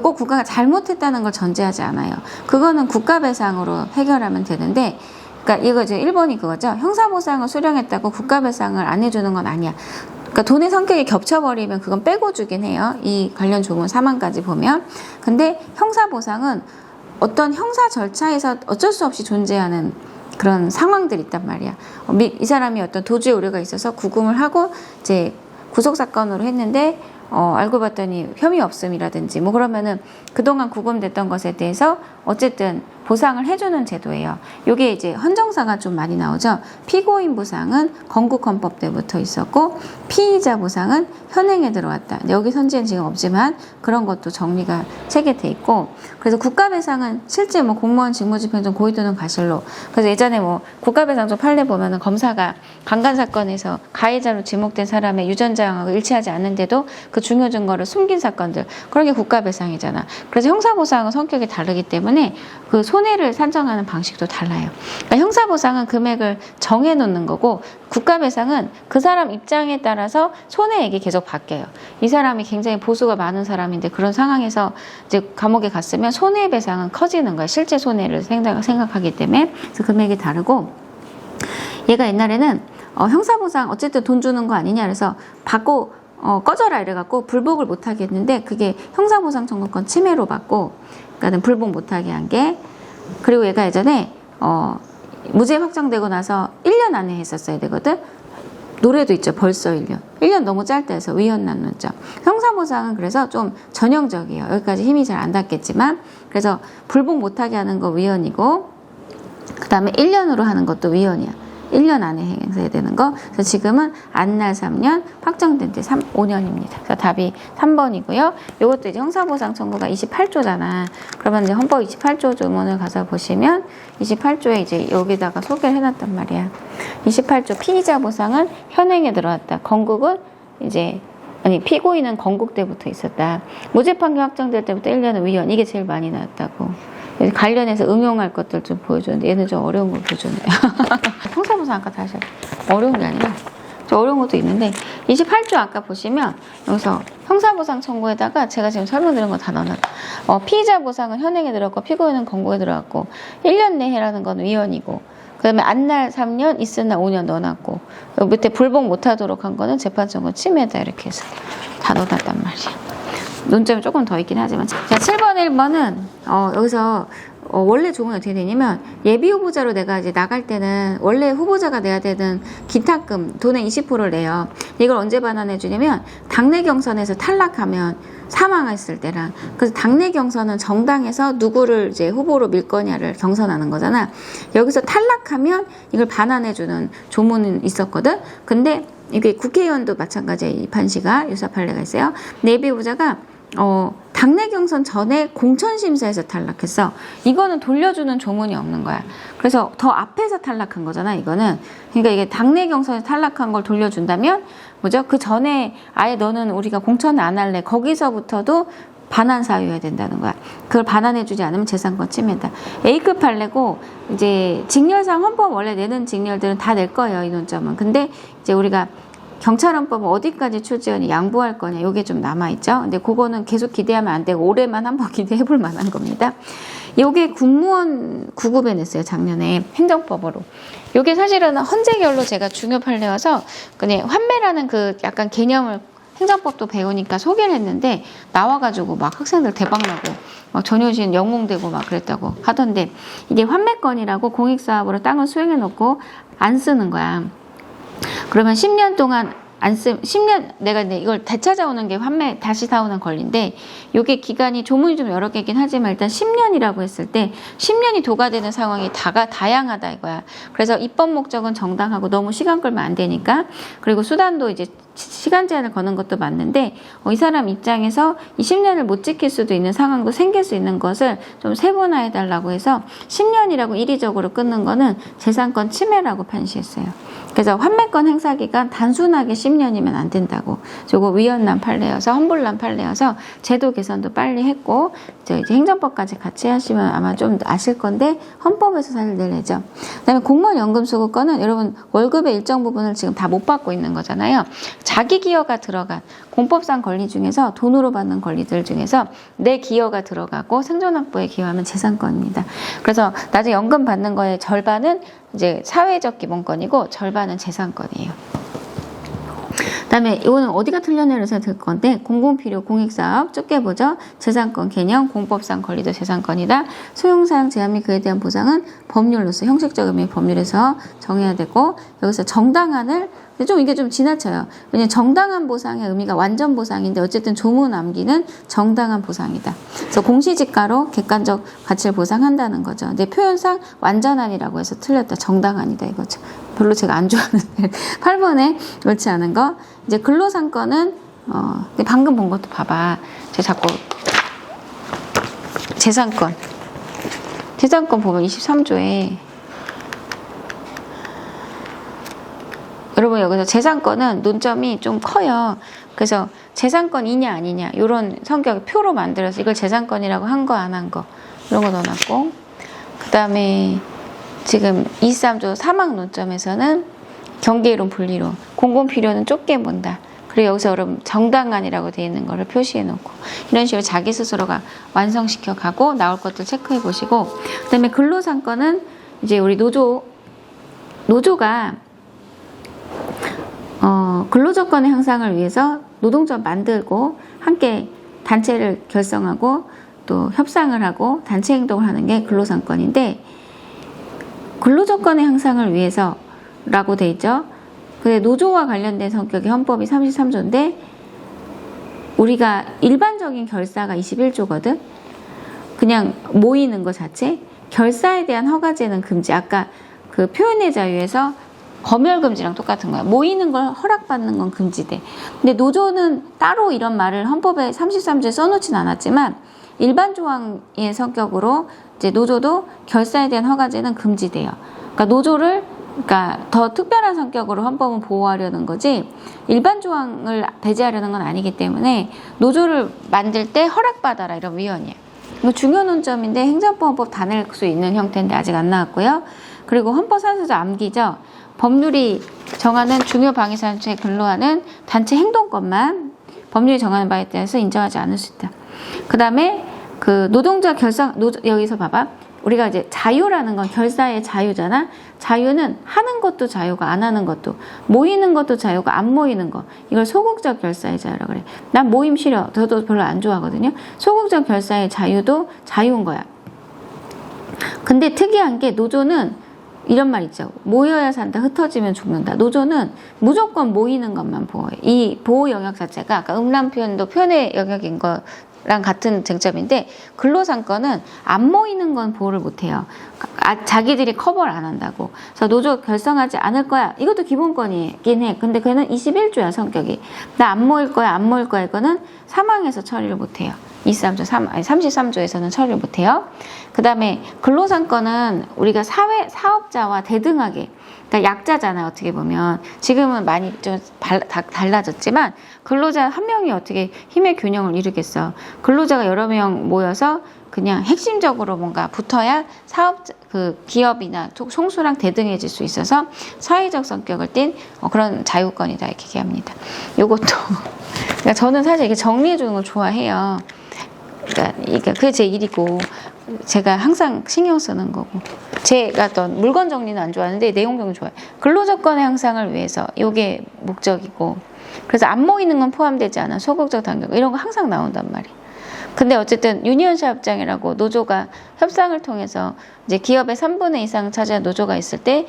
A: 꼭 국가가 잘못했다는 걸 전제하지 않아요. 그거는 국가배상으로 해결하면 되는데 그러니까 이거 이제 1번이 그거죠. 형사보상을 수령했다고 국가배상을 안 해주는 건 아니야. 그러니까 돈의 성격이 겹쳐버리면 그건 빼고 주긴 해요. 이 관련 조문 4만까지 보면. 근데 형사보상은 어떤 형사 절차에서 어쩔 수 없이 존재하는 그런 상황들이 있단 말이야. 이 사람이 어떤 도주의 우려가 있어서 구금을 하고 이제 구속사건으로 했는데 알고 봤더니 혐의 없음이라든지 뭐 그러면은 그동안 구금됐던 것에 대해서 어쨌든 보상을 해주는 제도예요. 이게 이제 헌정사가 좀 많이 나오죠. 피고인 보상은 건국헌법 때부터 있었고 피의자 보상은 현행에 들어왔다. 여기 선지는 지금 없지만 그런 것도 정리가 체계돼 있고 그래서 국가배상은 실제 뭐 공무원 직무집행정 고의도는 과실로 그래서 예전에 뭐 국가배상조 판례 보면은 검사가 강간 사건에서 가해자로 지목된 사람의 유전자하고 일치하지 않는데도 그 중요 증거를 숨긴 사건들 그런 게 국가배상이잖아. 그래서 형사보상은 성격이 다르기 때문에 그 손해를 산정하는 방식도 달라요. 그러니까 형사보상은 금액을 정해놓는 거고 국가배상은 그 사람 입장에 따라서 손해액이 계속 바뀌어요. 이 사람이 굉장히 보수가 많은 사람인데 그런 상황에서 이제 감옥에 갔으면 손해배상은 커지는 거예요. 실제 손해를 생각하기 때문에 그래서 금액이 다르고 얘가 옛날에는 형사보상 어쨌든 돈 주는 거 아니냐 그래서 받고 꺼져라 이래갖고 불복을 못하게 했는데 그게 형사보상 청구권 침해로 받고 그러니까 불복 못하게 한 게 그리고 얘가 예전에 무죄 확정되고 나서 1년 안에 했었어야 되거든. 노래도 있죠. 벌써 1년. 1년 너무 짧다 해서 위헌난 논점. 형사보상은 그래서 좀 전형적이에요. 여기까지 힘이 잘 안 닿겠지만 그래서 불복 못하게 하는 거 위헌이고 그 다음에 1년으로 하는 것도 위헌이야. 1년 안에 행사해야 되는 거. 그래서 지금은 안날 3년, 확정된 지 5년입니다. 그래서 답이 3번이고요. 이것도 이제 형사보상 청구가 28조잖아. 그러면 이제 헌법 28조 조문을 가서 보시면 28조에 이제 여기다가 소개를 해놨단 말이야. 28조 피의자 보상은 현행에 들어왔다. 건국은 이제 피고인은 건국 때부터 있었다. 무죄 판결 확정될 때부터 1년은 위헌. 이게 제일 많이 나왔다고. 관련해서 응용할 것들 좀 보여주는데 얘는 좀 어려운 걸 보여주네요. 형사보상 아까 다시 어려운 게 아니라 좀 어려운 것도 있는데 28조 아까 보시면 여기서 형사보상 청구에다가 제가 지금 설명드린 거 다 넣어놨다. 피의자 보상은 현행에 들어갔고 피고인은 건국에 들어갔고 1년 내해라는 건 위헌이고 그 다음에 안날 3년, 있을 날 5년 넣어놨고 여기 밑에 불복 못하도록 한 거는 재판청구 침해다 이렇게 해서 다 넣어놨단 말이야. 논점이 조금 더 있긴 하지만 자 7번 1번은 여기서 원래 조문이 어떻게 되냐면 예비 후보자로 내가 이제 나갈 때는 원래 후보자가 내야 되는 기탁금 돈의 20%를 내요. 이걸 언제 반환해 주냐면 당내 경선에서 탈락하면 사망했을 때랑 그래서 당내 경선은 정당에서 누구를 이제 후보로 밀 거냐를 경선하는 거잖아. 여기서 탈락하면 이걸 반환해 주는 조문은 있었거든. 근데 이게 국회의원도 마찬가지예요. 이 판시가 유사 판례가 있어요. 예비 후보자가 당내 경선 전에 공천심사에서 탈락했어. 이거는 돌려주는 조문이 없는 거야. 그래서 더 앞에서 탈락한 거잖아, 이거는. 그러니까 이게 당내 경선에서 탈락한 걸 돌려준다면, 뭐죠? 그 전에 아예 너는 우리가 공천을 안 할래. 거기서부터도 반환 사유여야 된다는 거야. 그걸 반환해주지 않으면 재산권 침해다. A급 판례고, 이제 직렬상 헌법 원래 내는 직렬들은 다 낼 거예요, 이 논점은. 근데 이제 우리가 경찰헌법은 어디까지 출제원이 양보할 거냐 이게 좀 남아있죠. 근데 그거는 계속 기대하면 안 되고 올해만 한번 기대해 볼 만한 겁니다. 요게 국무원 9급에 냈어요. 작년에 행정법으로. 요게 사실은 헌재결로 제가 중요 판례여서 그냥 환매라는 그 약간 개념을 행정법도 배우니까 소개를 했는데 나와가지고 막 학생들 대박나고 막 전효진 영웅되고 막 그랬다고 하던데 이게 환매건이라고 공익사업으로 땅을 수행해 놓고 안 쓰는 거야. 그러면 10년 동안 10년 내가 이걸 되찾아오는 게 환매 다시 사오는 권리인데 이게 기간이 조문이 좀 여러 개긴 하지만 일단 10년이라고 했을 때 10년이 도가되는 상황이 다양하다 이거야. 그래서 입법 목적은 정당하고 너무 시간 끌면 안 되니까 그리고 수단도 이제 시간 제한을 거는 것도 맞는데 이 사람 입장에서 이 10년을 못 지킬 수도 있는 상황도 생길 수 있는 것을 좀 세분화해 달라고 해서 10년이라고 이리적으로 끊는 거는 재산권 침해라고 판시했어요. 그래서 환매권 행사 기간 단순하게 10년이면 안 된다고. 저거 위헌난 판례여서 헌불난 판례여서 제도 개선도 빨리 했고 이제 행정법까지 같이 하시면 아마 좀 아실 건데 헌법에서 사실 내죠. 그다음에 공무원 연금 수급권은 여러분 월급의 일정 부분을 지금 다 못 받고 있는 거잖아요. 자기 기여가 들어간 공법상 권리 중에서 돈으로 받는 권리들 중에서 내 기여가 들어가고 생존확보에 기여하면 재산권입니다. 그래서 나중에 연금 받는 거의 절반은 이제 사회적 기본권이고 절반은 재산권이에요. 그다음에 이거는 어디가 틀렸냐 그래서 될 건데 공공필요 공익사업 좁게 보죠. 재산권 개념 공법상 권리도 재산권이다. 소용사용 제한 및 그에 대한 보상은 법률로서 형식적 의미 법률에서 정해야 되고 여기서 정당한을 좀 이게 좀 지나쳐요. 왜냐면 정당한 보상의 의미가 완전 보상인데 어쨌든 조문 암기는 정당한 보상이다. 그래서 공시지가로 객관적 가치를 보상한다는 거죠. 근데 표현상 완전한이라고 해서 틀렸다. 정당한이다 이거죠. 별로 제가 안 좋아하는 8번에 옳지 않은 거. 이제 근로상권은 방금 본 것도 봐봐. 제가 자꾸 재산권 보면 23조에 여러분 여기서 재산권은 논점이 좀 커요. 그래서 재산권이냐 아니냐 이런 성격 표로 만들어서 이걸 재산권이라고 한 거 안 한 거 이런 거 넣어놨고 그 다음에 지금 23조 사망 논점에서는 경계이론 분리론 공공필요는 좁게 본다. 그리고 여기서 여러분 정당한이라고 되어 있는 거를 표시해 놓고 이런 식으로 자기 스스로가 완성시켜 가고 나올 것들 체크해 보시고 그 다음에 근로상권은 이제 우리 노조가 근로조건의 향상을 위해서 노동조합 만들고 함께 단체를 결성하고 또 협상을 하고 단체 행동을 하는 게 근로상권인데 근로조건의 향상을 위해서라고 돼 있죠. 근데 노조와 관련된 성격의 헌법이 33조인데 우리가 일반적인 결사가 21조거든. 그냥 모이는 것 자체. 결사에 대한 허가제는 금지. 아까 그 표현의 자유에서 검열금지랑 똑같은 거야. 모이는 걸 허락받는 건 금지돼. 근데 노조는 따로 이런 말을 헌법에 33조에 써놓진 않았지만 일반 조항의 성격으로 이제 노조도 결사에 대한 허가제는 금지돼요. 그러니까 노조를 더 특별한 성격으로 헌법은 보호하려는 거지 일반 조항을 배제하려는 건 아니기 때문에 노조를 만들 때 허락받아라 이런 위헌이에요. 이거 중요 논점인데 행정법원법 다 낼 수 있는 형태인데 아직 안 나왔고요. 그리고 헌법 산수조 암기죠. 법률이 정하는 중요 방위산업체에 근로하는 단체 행동권만 법률이 정하는 바에 대해서 인정하지 않을 수 있다. 그 다음에 그 노동자 결상, 여기서 봐봐. 우리가 이제 자유라는 건 결사의 자유잖아. 자유는 하는 것도 자유가 안 하는 것도 모이는 것도 자유가 안 모이는 거 이걸 소극적 결사의 자유라고 그래. 난 모임 싫어. 저도 별로 안 좋아하거든요. 소극적 결사의 자유도 자유인 거야. 근데 특이한 게 노조는 이런 말 있죠. 모여야 산다. 흩어지면 죽는다. 노조는 무조건 모이는 것만 보호해. 이 보호 영역 자체가 아까 음란 표현도 표현의 영역인 거랑 같은 쟁점인데 근로상권은 안 모이는 건 보호를 못해요. 자기들이 커버를 안 한다고. 그래서 노조 결성하지 않을 거야. 이것도 기본권이긴 해. 근데 그는 21조야 성격이. 나 안 모일 거야. 안 모일 거야. 이거는 사망해서 처리를 못해요. 33조에서는 처리를 못해요. 그 다음에 근로상권은 우리가 사업자와 대등하게, 그러니까 약자잖아요. 어떻게 보면 지금은 많이 좀 달라졌지만 근로자 한 명이 어떻게 힘의 균형을 이루겠어. 근로자가 여러 명 모여서 그냥 핵심적으로 뭔가 붙어야 기업이나 총수랑 대등해질 수 있어서 사회적 성격을 띈 그런 자유권이다 이렇게 얘기합니다. 요것도 그러니까 저는 사실 이게 정리해 주는 걸 좋아해요. 그러니까 그게 제 일이고 제가 항상 신경 쓰는 거고 제가 어떤 물건 정리는 안 좋아하는데 내용 정리 좋아해요. 근로조건의 향상을 위해서 이게 목적이고 그래서 안 모이는 건 포함되지 않아. 소극적 단결 이런 거 항상 나온단 말이에요. 근데 어쨌든 유니언 사업장이라고 노조가 협상을 통해서 이제 기업의 3분의 2 이상 차지한 노조가 있을 때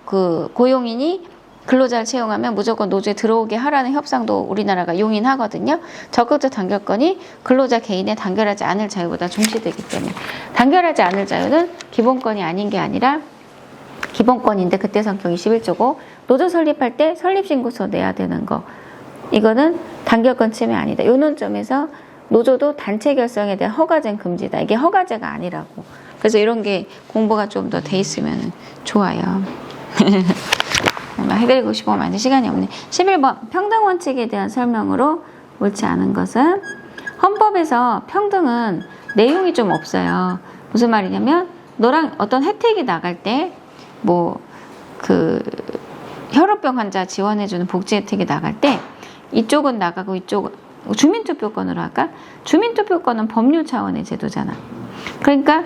A: 그 고용인이 근로자를 채용하면 무조건 노조에 들어오게 하라는 협상도 우리나라가 용인하거든요. 적극적 단결권이 근로자 개인의 단결하지 않을 자유보다 중시되기 때문에 단결하지 않을 자유는 기본권이 아닌 게 아니라 기본권인데 그때 성격 21조고 노조 설립할 때 설립신고서 내야 되는 거 이거는 단결권 침해 아니다. 이 논점에서 노조도 단체 결성에 대한 허가제는 금지다. 이게 허가제가 아니라고. 그래서 이런 게 공부가 좀 더 돼 있으면 좋아요. 해드리고 싶으면 안 돼. 시간이 없네. 11번 평등 원칙에 대한 설명으로 옳지 않은 것은 헌법에서 평등은 내용이 좀 없어요. 무슨 말이냐면 너랑 어떤 혜택이 나갈 때 뭐 그 혈우병 환자 지원해주는 복지 혜택이 나갈 때 이쪽은 나가고 이쪽은 주민투표권으로 할까? 주민투표권은 법률 차원의 제도잖아. 그러니까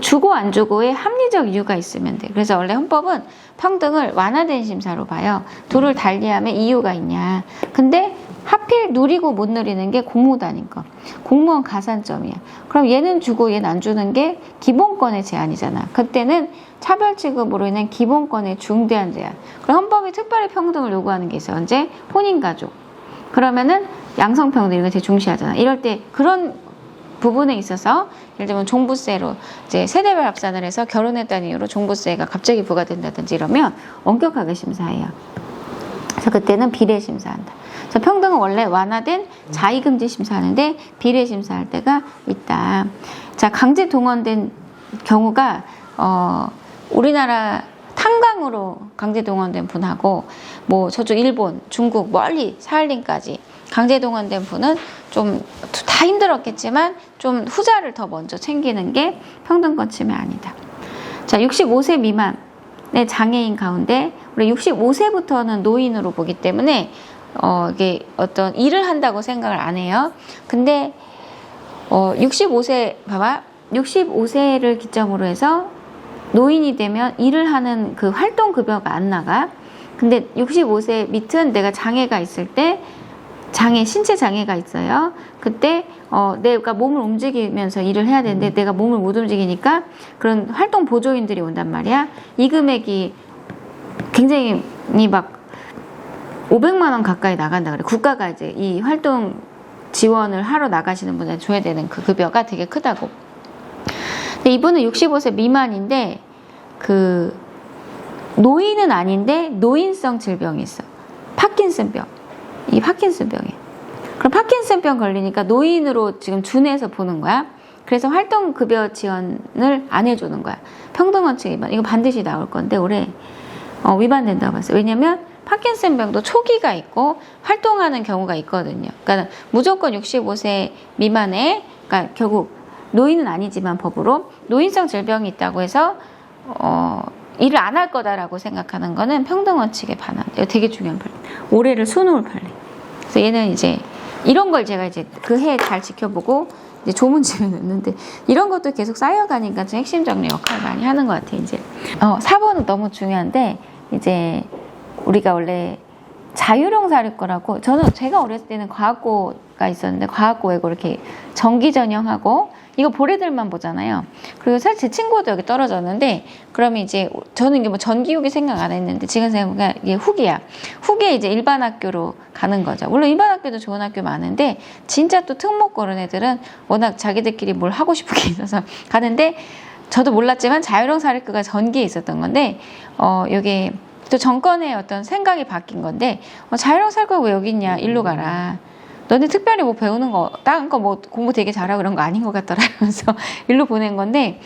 A: 주고 안 주고의 합리적 이유가 있으면 돼. 그래서 원래 헌법은 평등을 완화된 심사로 봐요. 둘을 달리하면 이유가 있냐. 근데 하필 누리고 못 누리는 게 공무단인 거. 공무원 가산점이야. 그럼 얘는 주고 얘는 안 주는 게 기본권의 제한이잖아. 그때는 차별 취급으로 인한 기본권의 중대한 제한. 그럼 헌법이 특별히 평등을 요구하는 게 있어요. 언제? 혼인가족. 그러면은 양성평등 이런 거 되게 중시하잖아. 이럴 때 그런 부분에 있어서 예를 들면 종부세로 이제 세대별 합산을 해서 결혼했다는 이유로 종부세가 갑자기 부과된다든지 이러면 엄격하게 심사해요. 그래서 그때는 비례 심사한다. 그래서 평등은 원래 완화된 자의금지 심사하는데 비례 심사할 때가 있다. 자, 강제 동원된 경우가 우리나라 탄광으로 강제 동원된 분하고 뭐 저쪽 일본, 중국 멀리 사할린까지 강제 동원된 분은 좀 다 힘들었겠지만 좀 후자를 더 먼저 챙기는 게 평등권 침해 아니다. 자, 65세 미만의 장애인 가운데 우리 65세부터는 노인으로 보기 때문에 이게 어떤 일을 한다고 생각을 안 해요. 근데 65세 봐봐. 65세를 기점으로 해서 노인이 되면 일을 하는 그 활동급여가 안 나가. 근데 65세 밑은 내가 장애가 있을 때 신체 장애가 있어요. 그때 내가 몸을 움직이면서 일을 해야 되는데 내가 몸을 못 움직이니까 그런 활동 보조인들이 온단 말이야. 이 금액이 굉장히 막 500만 원 가까이 나간다 그래. 국가가 이제 이 활동 지원을 하러 나가시는 분한테 줘야 되는 그 급여가 되게 크다고. 근데 이분은 65세 미만인데 그 노인은 아닌데 노인성 질병이 있어. 파킨슨병. 이 파킨슨병이. 그럼 파킨슨병 걸리니까 노인으로 지금 준해서 보는 거야. 그래서 활동급여 지원을 안 해주는 거야. 평등원칙 위반. 이거 반드시 나올 건데 올해 위반된다고 봤어요. 왜냐면 파킨슨병도 초기가 있고 활동하는 경우가 있거든요. 그러니까 무조건 65세 미만에, 그러니까 결국 노인은 아니지만 법으로 노인성 질병이 있다고 해서 일을 안 할 거다라고 생각하는 거는 평등원칙에 반한다. 이거 되게 중요한 판례. 올해를 수놓을 판례. 그래서 얘는 이제 이런 걸 제가 이제 그 해 잘 지켜보고 이제 조문집에 넣는데 이런 것도 계속 쌓여가니까 좀 핵심 정리 역할을 많이 하는 것 같아요. 이제 4번은 너무 중요한데 이제 우리가 원래 자율형 사립고라고 제가 어렸을 때는 과학고가 있었는데 과학고에 이렇게 정기 전형하고 이거 보래들만 보잖아요. 그리고 사실 제 친구도 여기 떨어졌는데 그러면 이제 저는 이게 뭐 전기후기 생각 안 했는데 지금 생각해보면 이게 후기야. 후기에 이제 일반 학교로 가는 거죠. 물론 일반 학교도 좋은 학교 많은데 진짜 또 특목 고른 애들은 워낙 자기들끼리 뭘 하고 싶은 게 있어서 가는데 저도 몰랐지만 자율형 사립고가 전기에 있었던 건데 여기 또 정권의 어떤 생각이 바뀐 건데 자율형 사립고가 왜 여기 있냐, 일로 가라. 너네 특별히 뭐 배우는 거 다른 거 뭐 공부 되게 잘하고 그런 거 아닌 것 같더라 하면서 일로 보낸 건데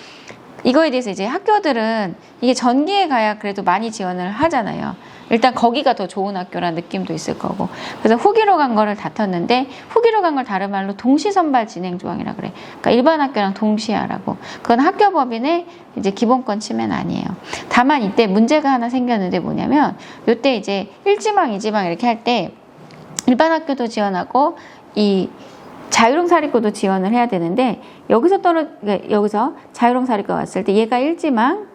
A: 이거에 대해서 이제 학교들은 이게 전기에 가야 그래도 많이 지원을 하잖아요. 일단 거기가 더 좋은 학교라는 느낌도 있을 거고. 그래서 후기로 간 거를 다퉜는데 후기로 간 걸 다른 말로 동시선발 진행 조항이라 그래. 그러니까 일반 학교랑 동시에 하라고. 그건 학교법인의 이제 기본권 침해는 아니에요. 다만 이때 문제가 하나 생겼는데 뭐냐면 이때 이제 1지망, 2지망 이렇게 할 때 일반 학교도 지원하고 이 자율형 사립고도 지원을 해야 되는데 여기서 자율형 사립고 왔을 때 얘가 1지망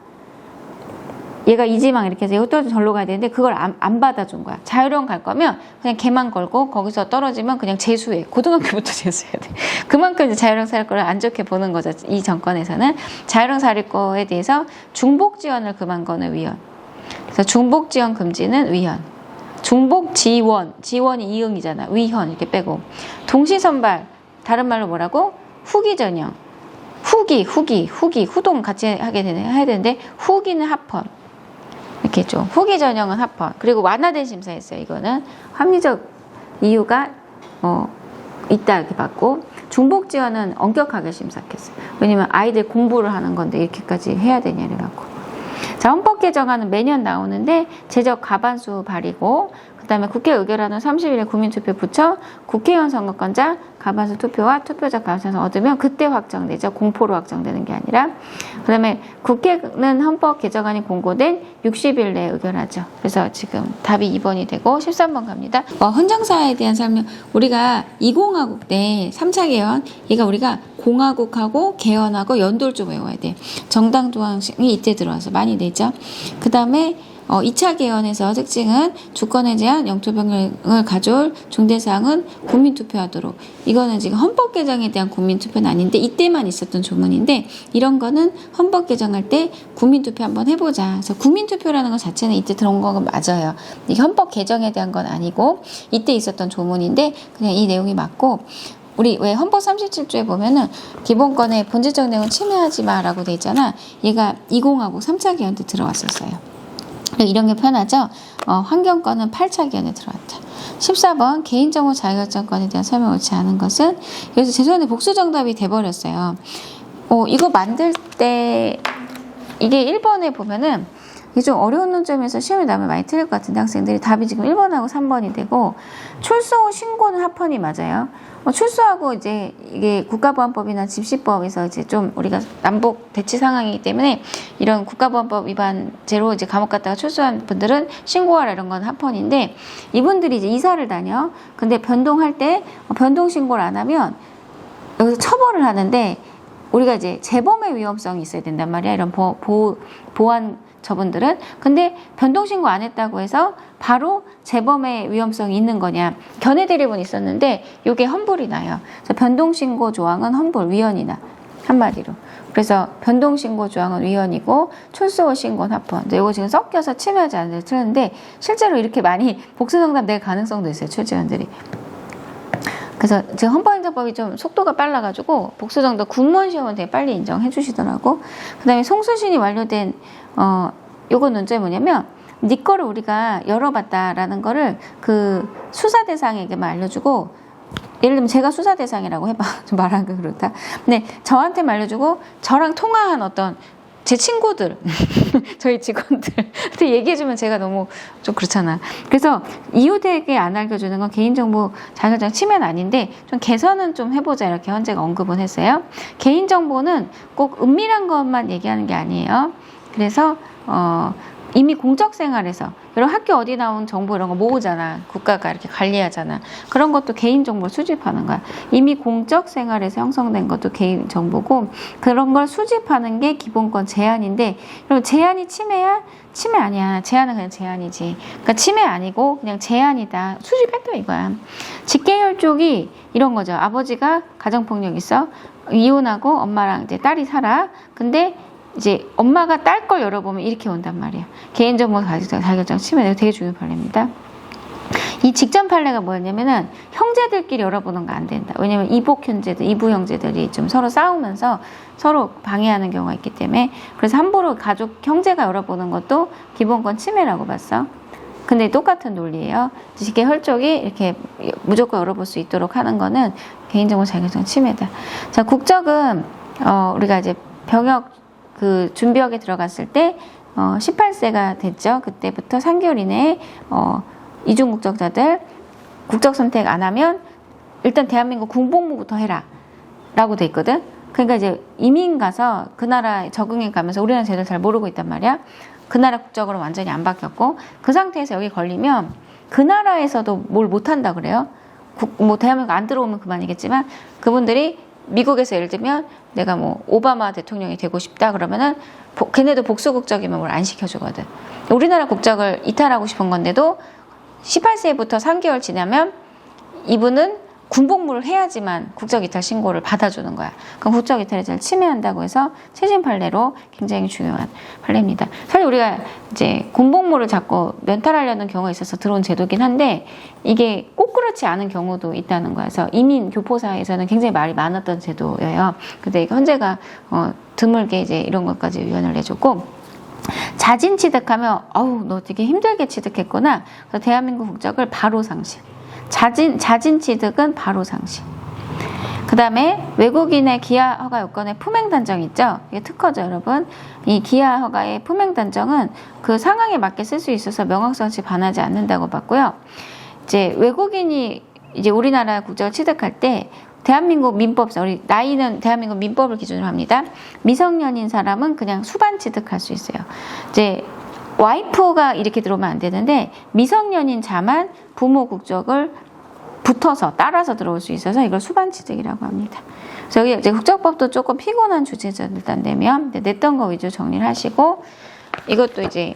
A: 얘가 2지망 이렇게 해서 이거 떨어져 절로 가야 되는데 그걸 안 받아준 거야. 자율형 갈 거면 그냥 걔만 걸고 거기서 떨어지면 그냥 재수해. 고등학교부터 재수해야 돼. 그만큼 이제 자율형 사립고를 안 좋게 보는 거죠. 이 정권에서는 자율형 사립고에 대해서 중복 지원을 금한 거는 위헌. 그래서 중복 지원 금지는 위헌. 중복 지원이 이응이잖아. 위헌 이렇게 빼고. 동시 선발 다른 말로 뭐라고? 후기 전형. 후동 같이 해야 되는데 후기는 합헌. 이렇게 좀 후기 전형은 합헌. 그리고 완화된 심사했어요. 이거는 합리적 이유가 있다 이렇게 봤고 중복 지원은 엄격하게 심사했어요. 왜냐면 아이들 공부를 하는 건데 이렇게까지 해야 되냐 이래갖고. 자, 헌법 개정안은 매년 나오는데 제적 과반수 발의고 그다음에 국회 의결안은 30일에 국민투표 붙여 국회의원 선거권자 과반수 투표와 투표자 과반수 얻으면 그때 확정되죠. 공포로 확정되는 게 아니라. 그다음에 국회는 헌법 개정안이 공고된 60일 내에 의결하죠. 그래서 지금 답이 2번이 되고 13번 갑니다. 헌정사에 대한 설명. 우리가 20하국 때 3차 개헌 얘가 우리가 공화국하고 개헌하고 연도를 좀 외워야 돼. 정당 조항이 이때 들어와서 많이 내죠. 그 다음에 2차 개헌에서 특징은 주권에 제한, 영토 변경을 가져올 중대사항은 국민투표하도록. 이거는 지금 헌법 개정에 대한 국민투표는 아닌데 이때만 있었던 조문인데 이런 거는 헌법 개정할 때 국민투표 한번 해보자. 그래서 국민투표라는 것 자체는 이때 들어온 건 맞아요. 이게 헌법 개정에 대한 건 아니고 이때 있었던 조문인데 그냥 이 내용이 맞고 우리 왜 헌법 37조에 보면은 기본권의 본질적 내용은 침해하지 마라고 돼 있잖아. 얘가 20하고 3차 개헌 때 들어왔었어요. 이런 게 편하죠. 환경권은 8차 개헌에 들어왔다. 14번 개인정보 자유결정권에 대한 설명 옳지 않은 것은 그래서 죄송한데 복수정답이 돼버렸어요. 이거 만들 때 이게 1번에 보면은 이게 좀 어려운 논점에서 시험에 나오면 많이 틀릴 것 같은데 학생들이 답이 지금 1번하고 3번이 되고 출소 후 신고는 합헌이 맞아요. 출소하고 이제 이게 국가보안법이나 집시법에서 이제 좀 우리가 남북 대치 상황이기 때문에 이런 국가보안법 위반죄로 이제 감옥 갔다가 출소한 분들은 신고하라 이런 건 합헌인데 이분들이 이제 이사를 다녀. 근데 변동할 때 변동 신고를 안 하면 여기서 처벌을 하는데 우리가 이제 재범의 위험성이 있어야 된단 말이야. 이런 보안 저분들은. 근데 변동신고 안 했다고 해서 바로 재범의 위험성이 있는 거냐. 견해 대립은 있었는데 이게 환불이 나요. 그래서 변동신고 조항은 환불, 위헌이 나. 한마디로. 그래서 변동신고 조항은 위헌이고 출소 신고는 합헌. 이거 지금 섞여서 침해하지 않는 틀는데 실제로 이렇게 많이 복수정답 낼 가능성도 있어요. 출제원들이. 그래서 지금 헌법행정법이 좀 속도가 빨라가지고 복수정답 군무원 시험은 되게 빨리 인정해 주시더라고. 그 다음에 송수신이 완료된 요거 논점이 뭐냐면 네 거를 우리가 열어봤다라는 거를 그 수사 대상에게만 알려주고, 예를 들면 제가 수사 대상이라고 해봐. 좀 말하기 그렇다. 근데 저한테 알려주고 저랑 통화한 어떤 제 친구들, 저희 직원들한테 얘기해주면 제가 너무 좀 그렇잖아. 그래서 이웃에게 안 알려주는 건 개인정보 자격증 침해는 아닌데 좀 개선은 좀 해보자 이렇게 헌재가 언급은 했어요. 개인정보는 꼭 은밀한 것만 얘기하는 게 아니에요. 그래서 이미 공적생활에서 여러 학교 어디 나온 정보 이런 거 모으잖아. 국가가 이렇게 관리하잖아. 그런 것도 개인정보를 수집하는 거야. 이미 공적생활에서 형성된 것도 개인정보고, 그런 걸 수집하는 게 기본권 제한인데, 그럼 제한이 침해야? 침해 아니야. 제한은 그냥 제한이지. 그러니까 침해 아니고 그냥 제한이다. 수집했다 이거야. 직계혈족이 이런 거죠. 아버지가 가정폭력 있어. 이혼하고 엄마랑 이제 딸이 살아. 근데 이제 엄마가 딸 걸 열어보면 이렇게 온단 말이야. 개인정보 자격증 침해 되게 중요한 판례입니다. 이 직전 판례가 뭐였냐면은 형제들끼리 열어보는 거 안 된다. 왜냐면 이복 형제들, 이부 형제들이 좀 서로 싸우면서 서로 방해하는 경우가 있기 때문에, 그래서 함부로 가족 형제가 열어보는 것도 기본권 침해라고 봤어. 근데 똑같은 논리예요. 직계 혈족이 이렇게 무조건 열어볼 수 있도록 하는 거는 개인정보 자격증 침해다. 자, 국적은 우리가 이제 병역 그 준비역에 들어갔을 때 18세가 됐죠. 그때부터 3개월 이내에 이중 국적자들 국적 선택 안 하면 일단 대한민국 군복무부터 해라 라고 돼 있거든. 그러니까 이제 이민 가서 그 나라에 적응해 가면서 우리나라 제대로 잘 모르고 있단 말이야. 그 나라 국적으로 완전히 안 바뀌었고, 그 상태에서 여기 걸리면 그 나라에서도 뭘 못한다 그래요. 뭐 대한민국 안 들어오면 그만이겠지만, 그분들이 미국에서 예를 들면 내가 뭐 오바마 대통령이 되고 싶다 그러면은 걔네도 복수 국적이면 뭘 안 시켜주거든. 우리나라 국적을 이탈하고 싶은 건데도 18세부터 3개월 지나면 이분은 군복무를 해야지만 국적 이탈 신고를 받아주는 거야. 그럼 국적 이탈을 잘 침해한다고 해서 최신 판례로 굉장히 중요한 판례입니다. 사실 우리가 이제 군복무를 자꾸 면탈하려는 경우가 있어서 들어온 제도긴 한데, 이게 꼭 그렇지 않은 경우도 있다는 거야. 그래서 이민 교포사에서는 굉장히 말이 많았던 제도예요. 근데 이거 헌재가 드물게 이제 이런 것까지 위헌을 내줬고, 자진 취득하면 너 되게 힘들게 취득했구나. 그래서 대한민국 국적을 바로 상실. 자진 취득은 바로 상실. 그 다음에 외국인의 기하 허가 요건의 품행 단정 있죠? 이게 특허죠, 여러분. 이 기하 허가의 품행 단정은 그 상황에 맞게 쓸 수 있어서 명확성 없이 반하지 않는다고 봤고요. 이제 외국인이 이제 우리나라 국적을 취득할 때 대한민국 민법상, 우리 나이는 대한민국 민법을 기준으로 합니다. 미성년인 사람은 그냥 수반 취득할 수 있어요. 이제 와이프가 이렇게 들어오면 안 되는데 미성년인 자만 부모 국적을 붙어서 따라서 들어올 수 있어서 이걸 수반 취득이라고 합니다. 그래서 여기 이제 국적법도 조금 피곤한 주제죠. 일단 내면 냈던 거 위주 정리를 하시고, 이것도 이제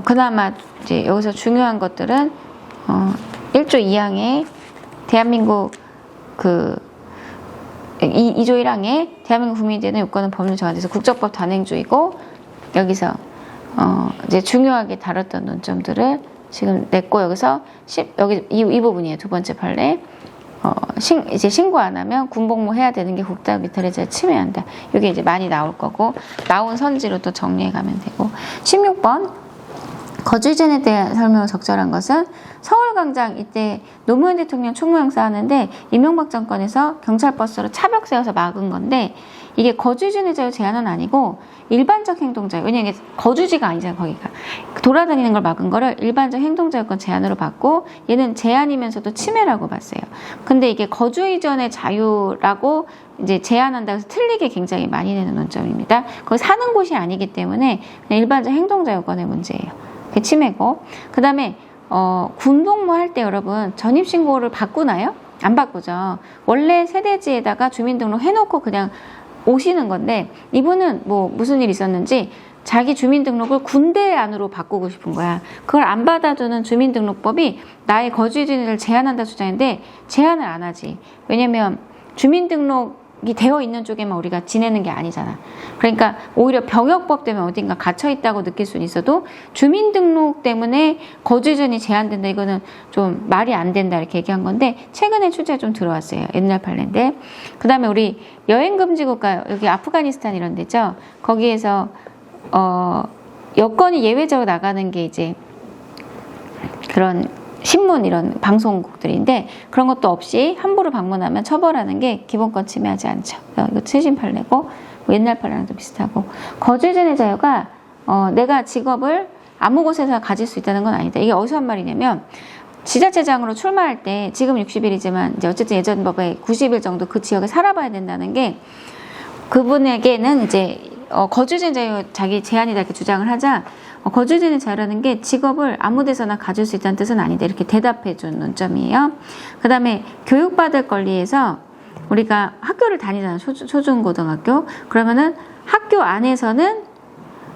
A: 그나마 이제 여기서 중요한 것들은 1조 2항에 대한민국 그 2조 1항에 대한민국 국민이 되는 요건은 법률 정한돼서 국적법 단행주의고, 여기서 이제 중요하게 다뤘던 논점들을 지금 냈고, 여기서 여기 이 부분이에요. 두 번째 판례. 이제 신고 안 하면 군복무 해야 되는 게 국적 이탈을 잘 침해한다. 이게 이제 많이 나올 거고, 나온 선지로 또 정리해 가면 되고. 16번. 거주이전에 대한 설명을 적절한 것은 서울광장 이때 노무현 대통령 총무 행사하는데 이명박 정권에서 경찰버스로 차벽 세워서 막은 건데, 이게 거주이전의 자유 제한은 아니고 일반적 행동자유. 왜냐면 이게 거주지가 아니잖아요, 거기가. 돌아다니는 걸 막은 거를 일반적 행동자유권 제한으로 봤고, 얘는 제한이면서도 침해라고 봤어요. 근데 이게 거주이전의 자유라고 이제 제한한다고 해서 틀리게 굉장히 많이 내는 논점입니다. 거기 사는 곳이 아니기 때문에 그냥 일반적 행동자유권의 문제예요. 그게 침해고. 그 다음에 군복무 할 때 여러분 전입신고를 바꾸나요? 안 바꾸죠. 원래 세대지에다가 주민등록 해놓고 그냥 오시는 건데, 이분은 뭐 무슨 일이 있었는지 자기 주민등록을 군대 안으로 바꾸고 싶은 거야. 그걸 안 받아주는 주민등록법이 나의 거주지를 제한한다 주장인데 제한을 안 하지. 왜냐면 주민등록 병역이 되어 있는 쪽에만 우리가 지내는 게 아니잖아. 그러니까 오히려 병역법 때문에 어딘가 갇혀 있다고 느낄 수는 있어도 주민등록 때문에 거주전이 제한된다. 이거는 좀 말이 안 된다 이렇게 얘기한 건데 최근에 출제가 좀 들어왔어요. 옛날 판례인데. 그 다음에 우리 여행금지국가 여기 아프가니스탄 이런 데죠. 거기에서 여권이 예외적으로 나가는 게 이제 그런 신문 이런 방송국들인데 그런 것도 없이 함부로 방문하면 처벌하는 게 기본권 침해하지 않죠. 이거 최신 판례고 뭐 옛날 판례랑도 비슷하고 거주전의 자유가 내가 직업을 아무 곳에서 가질 수 있다는 건 아니다. 이게 어디서 한 말이냐면 지자체장으로 출마할 때 지금 60일이지만 이제 어쨌든 예전 법에 90일 정도 그 지역에 살아봐야 된다는 게 그분에게는 이제 거주전 자유 자기 제한이다 이렇게 주장을 하자 거주전의 자유라는 게 직업을 아무 데서나 가질 수 있다는 뜻은 아니다 이렇게 대답해 준 논점이에요. 그 다음에 교육받을 권리에서 우리가 학교를 다니잖아요. 초중고등학교. 그러면은 학교 안에서는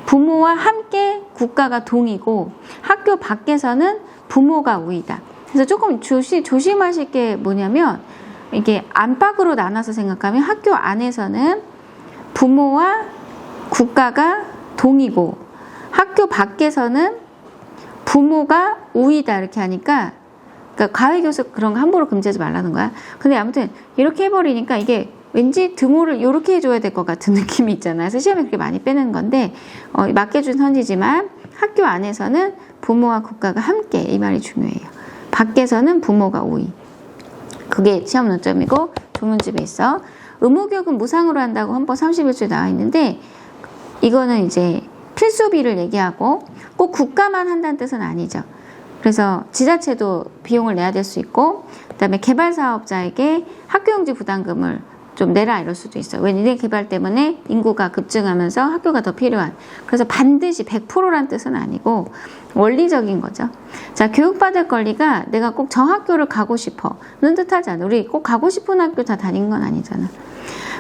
A: 부모와 함께 국가가 동이고 학교 밖에서는 부모가 우위다. 그래서 조금 조심하실 게 뭐냐면 이게 안팎으로 나눠서 생각하면 학교 안에서는 부모와 국가가 동이고 학교 밖에서는 부모가 우위다 이렇게 하니까 그러니까 가해교수 그런 거 함부로 금지하지 말라는 거야. 근데 아무튼 이렇게 해버리니까 이게 왠지 드모를 이렇게 해줘야 될 것 같은 느낌이 있잖아요. 그래서 시험에 그렇게 많이 빼는 건데 맡겨준 선지지만 학교 안에서는 부모와 국가가 함께 이 말이 중요해요. 밖에서는 부모가 우위. 그게 시험 논점이고 조문집에 있어. 의무교육은 무상으로 한다고 헌법 31조에 나와 있는데 이거는 이제 필수비를 얘기하고 꼭 국가만 한다는 뜻은 아니죠. 그래서 지자체도 비용을 내야 될 수 있고 그다음에 개발사업자에게 학교용지 부담금을 좀 내라 이럴 수도 있어요. 왜 니네 개발 때문에 인구가 급증하면서 학교가 더 필요한. 그래서 반드시 100%란 뜻은 아니고 원리적인 거죠. 자, 교육받을 권리가 내가 꼭 저 학교를 가고 싶어는 뜻하지 않아. 우리 꼭 가고 싶은 학교 다 다닌 건 아니잖아.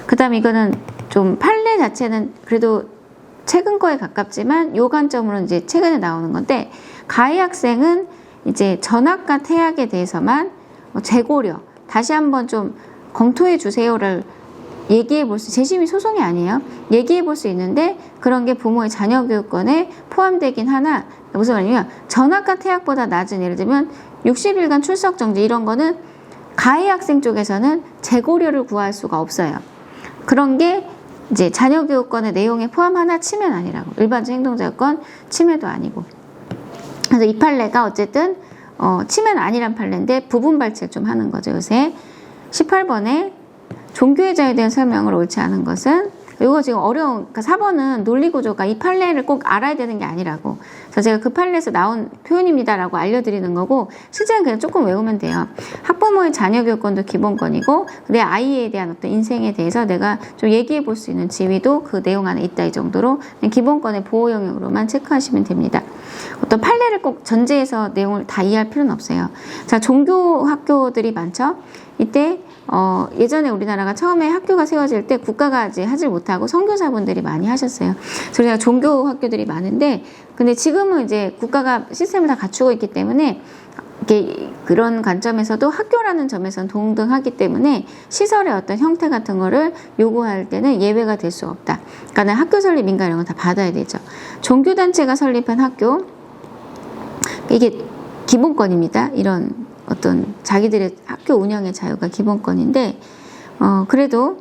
A: 그 다음에 이거는 좀 판례 자체는 그래도 최근 거에 가깝지만 요 관점으로 이제 최근에 나오는 건데 가해 학생은 이제 전학과 퇴학에 대해서만 재고려 다시 한번 좀 검토해 주세요를 얘기해 볼 수, 재심이 소송이 아니에요. 얘기해 볼 수 있는데 그런 게 부모의 자녀 교육권에 포함되긴 하나 무슨 말이냐면 전학과 퇴학보다 낮은 예를 들면 60일간 출석 정지 이런 거는 가해 학생 쪽에서는 재고려를 구할 수가 없어요. 그런 게 이제 자녀 교육권의 내용에 포함하나 침해는 아니라고. 일반적 행동자유권 침해도 아니고. 그래서 이 판례가 어쨌든 침해는 아니란 판례인데 부분 발췌 좀 하는 거죠. 요새 18번에 종교의 자유에 대한 설명을 옳지 않은 것은 이거 지금 어려운 그러니까 4번은 논리구조가 이 판례를 꼭 알아야 되는 게 아니라고. 그래서 제가 그 판례에서 나온 표현입니다라고 알려드리는 거고 실제는 그냥 조금 외우면 돼요. 학부모의 자녀 교육권도 기본권이고 내 아이에 대한 어떤 인생에 대해서 내가 좀 얘기해 볼 수 있는 지위도 그 내용 안에 있다 이 정도로 그냥 기본권의 보호 영역으로만 체크하시면 됩니다. 어떤 판례를 꼭 전제해서 내용을 다 이해할 필요는 없어요. 자, 종교 학교들이 많죠. 이때 예전에 우리나라가 처음에 학교가 세워질 때 국가가 이제 하질 못하고 선교사분들이 많이 하셨어요. 그래서 제가 종교 학교들이 많은데 근데 지금은 이제 국가가 시스템을 다 갖추고 있기 때문에 이게 그런 관점에서도 학교라는 점에서는 동등하기 때문에 시설의 어떤 형태 같은 거를 요구할 때는 예외가 될 수 없다. 그러니까 학교 설립 인가 이런 거 다 받아야 되죠. 종교단체가 설립한 학교 이게 기본권입니다. 이런 어떤 자기들의 학교 운영의 자유가 기본권인데 그래도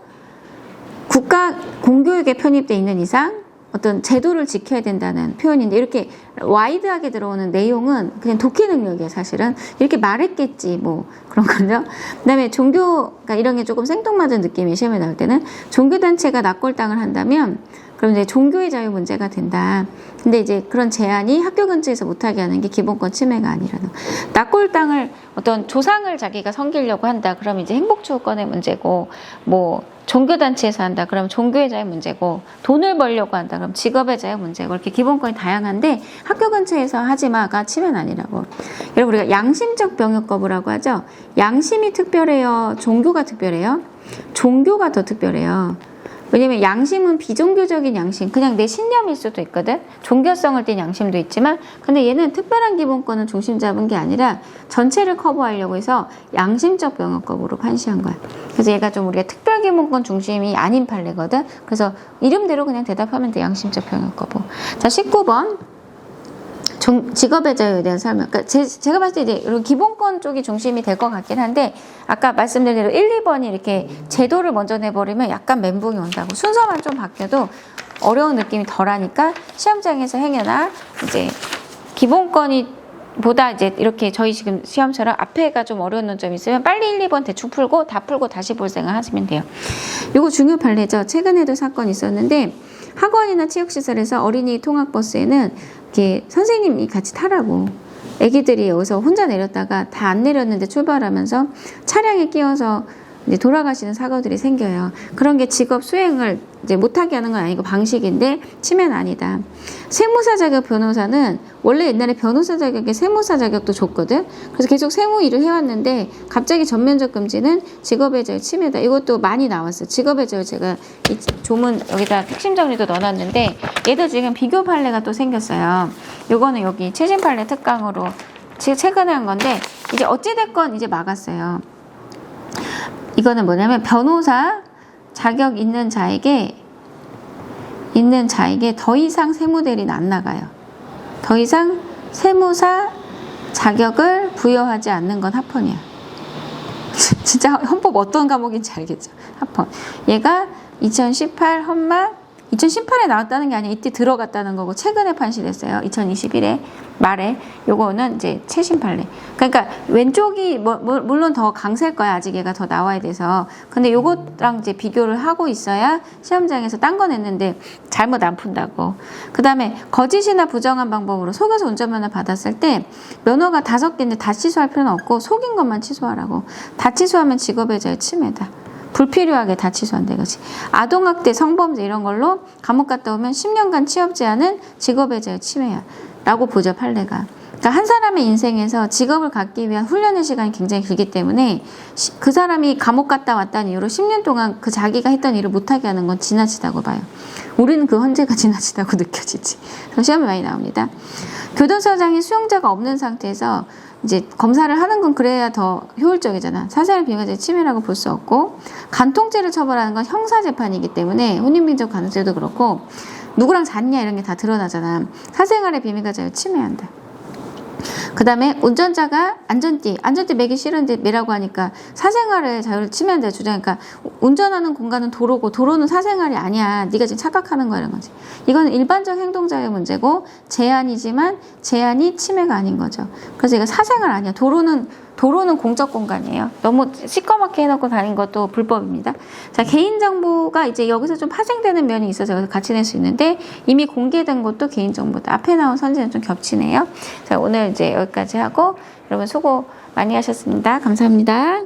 A: 국가 공교육에 편입돼 있는 이상 어떤 제도를 지켜야 된다는 표현인데 이렇게 와이드하게 들어오는 내용은 그냥 독해 능력이에요. 사실은 이렇게 말했겠지 뭐 그런 거죠. 그다음에 종교가 이런 게 조금 생뚱맞은 느낌이 시험에 나올 때는 종교단체가 납골당을 한다면 그럼 이제 종교의 자유 문제가 된다. 근데 이제 그런 제한이 학교 근처에서 못하게 하는 게 기본권 침해가 아니라는. 납골당을 어떤 조상을 자기가 섬기려고 한다. 그럼 이제 행복추구권의 문제고, 뭐 종교단체에서 한다. 그럼 종교의 자유 문제고, 돈을 벌려고 한다. 그럼 직업의 자유 문제고, 이렇게 기본권이 다양한데 학교 근처에서 하지 마가 침해는 아니라고. 여러분 우리가 양심적 병역 거부라고 하죠. 양심이 특별해요. 종교가 특별해요. 종교가 더 특별해요. 왜냐면 양심은 비종교적인 양심, 그냥 내 신념일 수도 있거든. 종교성을 띤 양심도 있지만, 근데 얘는 특별한 기본권을 중심 잡은 게 아니라 전체를 커버하려고 해서 양심적 병역법으로 판시한 거야. 그래서 얘가 좀 우리가 특별 기본권 중심이 아닌 판례거든. 그래서 이름대로 그냥 대답하면 돼. 양심적 병역거부. 자, 19번. 직업의 자유에 대한 설명. 그러니까 제가 봤을 때 이제 이런 기본권 쪽이 중심이 될 것 같긴 한데, 아까 말씀드린 대로 1, 2번이 이렇게 제도를 먼저 내버리면 약간 멘붕이 온다고. 순서만 좀 바뀌어도 어려운 느낌이 덜하니까 시험장에서 행여나 이제 기본권이 보다 이제 이렇게 저희 지금 시험처럼 앞에가 좀 어려운 논점이 있으면 빨리 1, 2번 대충 풀고 다 풀고 다시 볼 생각 하시면 돼요. 요거 중요 판례죠. 최근에도 사건이 있었는데, 학원이나 체육시설에서 어린이 통학버스에는 이렇게 선생님이 같이 타라고, 애기들이 여기서 혼자 내렸다가 다 안 내렸는데 출발하면서 차량에 끼어서 이제 돌아가시는 사고들이 생겨요. 그런 게 직업 수행을 이제 못하게 하는 건 아니고 방식인데 침해는 아니다. 세무사 자격 변호사는 원래 옛날에 변호사 자격에 세무사 자격도 줬거든. 그래서 계속 세무 일을 해왔는데 갑자기 전면적 금지는 직업의 자유 침해다. 이것도 많이 나왔어요. 직업의 자유 제가 이 조문 여기다 핵심 정리도 넣어놨는데 얘도 지금 비교 판례가 또 생겼어요. 요거는 여기 최신 판례 특강으로 지금 최근에 한 건데 이제 어찌됐건 이제 막았어요. 이거는 뭐냐면 변호사 자격 있는 자에게 더 이상 세무대리는 안 나가요. 더 이상 세무사 자격을 부여하지 않는 건 합헌이야. 진짜 헌법 어떤 과목인지 알겠죠? 합헌. 얘가 2018 헌막 2018에 나왔다는 게 아니라 이때 들어갔다는 거고 최근에 판시됐어요. 2021에 말에. 요거는 이제 최신 판례. 그러니까 왼쪽이 물론 더 강세일 거야. 아직 얘가 더 나와야 돼서. 근데 요거랑 이제 비교를 하고 있어야 시험장에서 딴 거 냈는데 잘못 안 푼다고. 그 다음에 거짓이나 부정한 방법으로 속여서 운전면허 받았을 때 면허가 5개인데 다 취소할 필요는 없고 속인 것만 취소하라고. 다 취소하면 직업의 자유 침해다. 불필요하게 다 취소한다 이거지. 아동학대, 성범죄 이런 걸로 감옥 갔다 오면 10년간 취업 제한은 직업의 자유 침해야 라고 보죠 판례가. 그러니까 한 사람의 인생에서 직업을 갖기 위한 훈련의 시간이 굉장히 길기 때문에 그 사람이 감옥 갔다 왔다는 이유로 10년 동안 그 자기가 했던 일을 못하게 하는 건 지나치다고 봐요. 우리는 그 헌재가 지나치다고 느껴지지. 그래서 시험에 많이 나옵니다. 교도소장이 수용자가 없는 상태에서 이제 검사를 하는 건 그래야 더 효율적이잖아. 사생활 비밀의 침해라고 볼 수 없고, 간통죄를 처벌하는 건 형사재판이기 때문에 혼인민족 간통죄도 그렇고 누구랑 잤냐 이런 게 다 드러나잖아. 사생활의 비밀과 자유 침해한다. 그 다음에 운전자가 안전띠 매기 싫은데 매라고 하니까 사생활의 자유를 침해한다 주장하니까 운전하는 공간은 도로고 도로는 사생활이 아니야. 네가 지금 착각하는 거야 이런 거지. 이거는 일반적 행동자유의 문제고 제한이지만 제한이 침해가 아닌 거죠. 그래서 이거 사생활 아니야. 도로는 공적 공간이에요. 너무 시꺼멓게 해놓고 다닌 것도 불법입니다. 자, 개인정보가 이제 여기서 좀 파생되는 면이 있어서 여기서 같이 낼 수 있는데 이미 공개된 것도 개인정보다. 앞에 나온 선지는 좀 겹치네요. 자, 오늘 이제 여기까지 하고 여러분 수고 많이 하셨습니다. 감사합니다.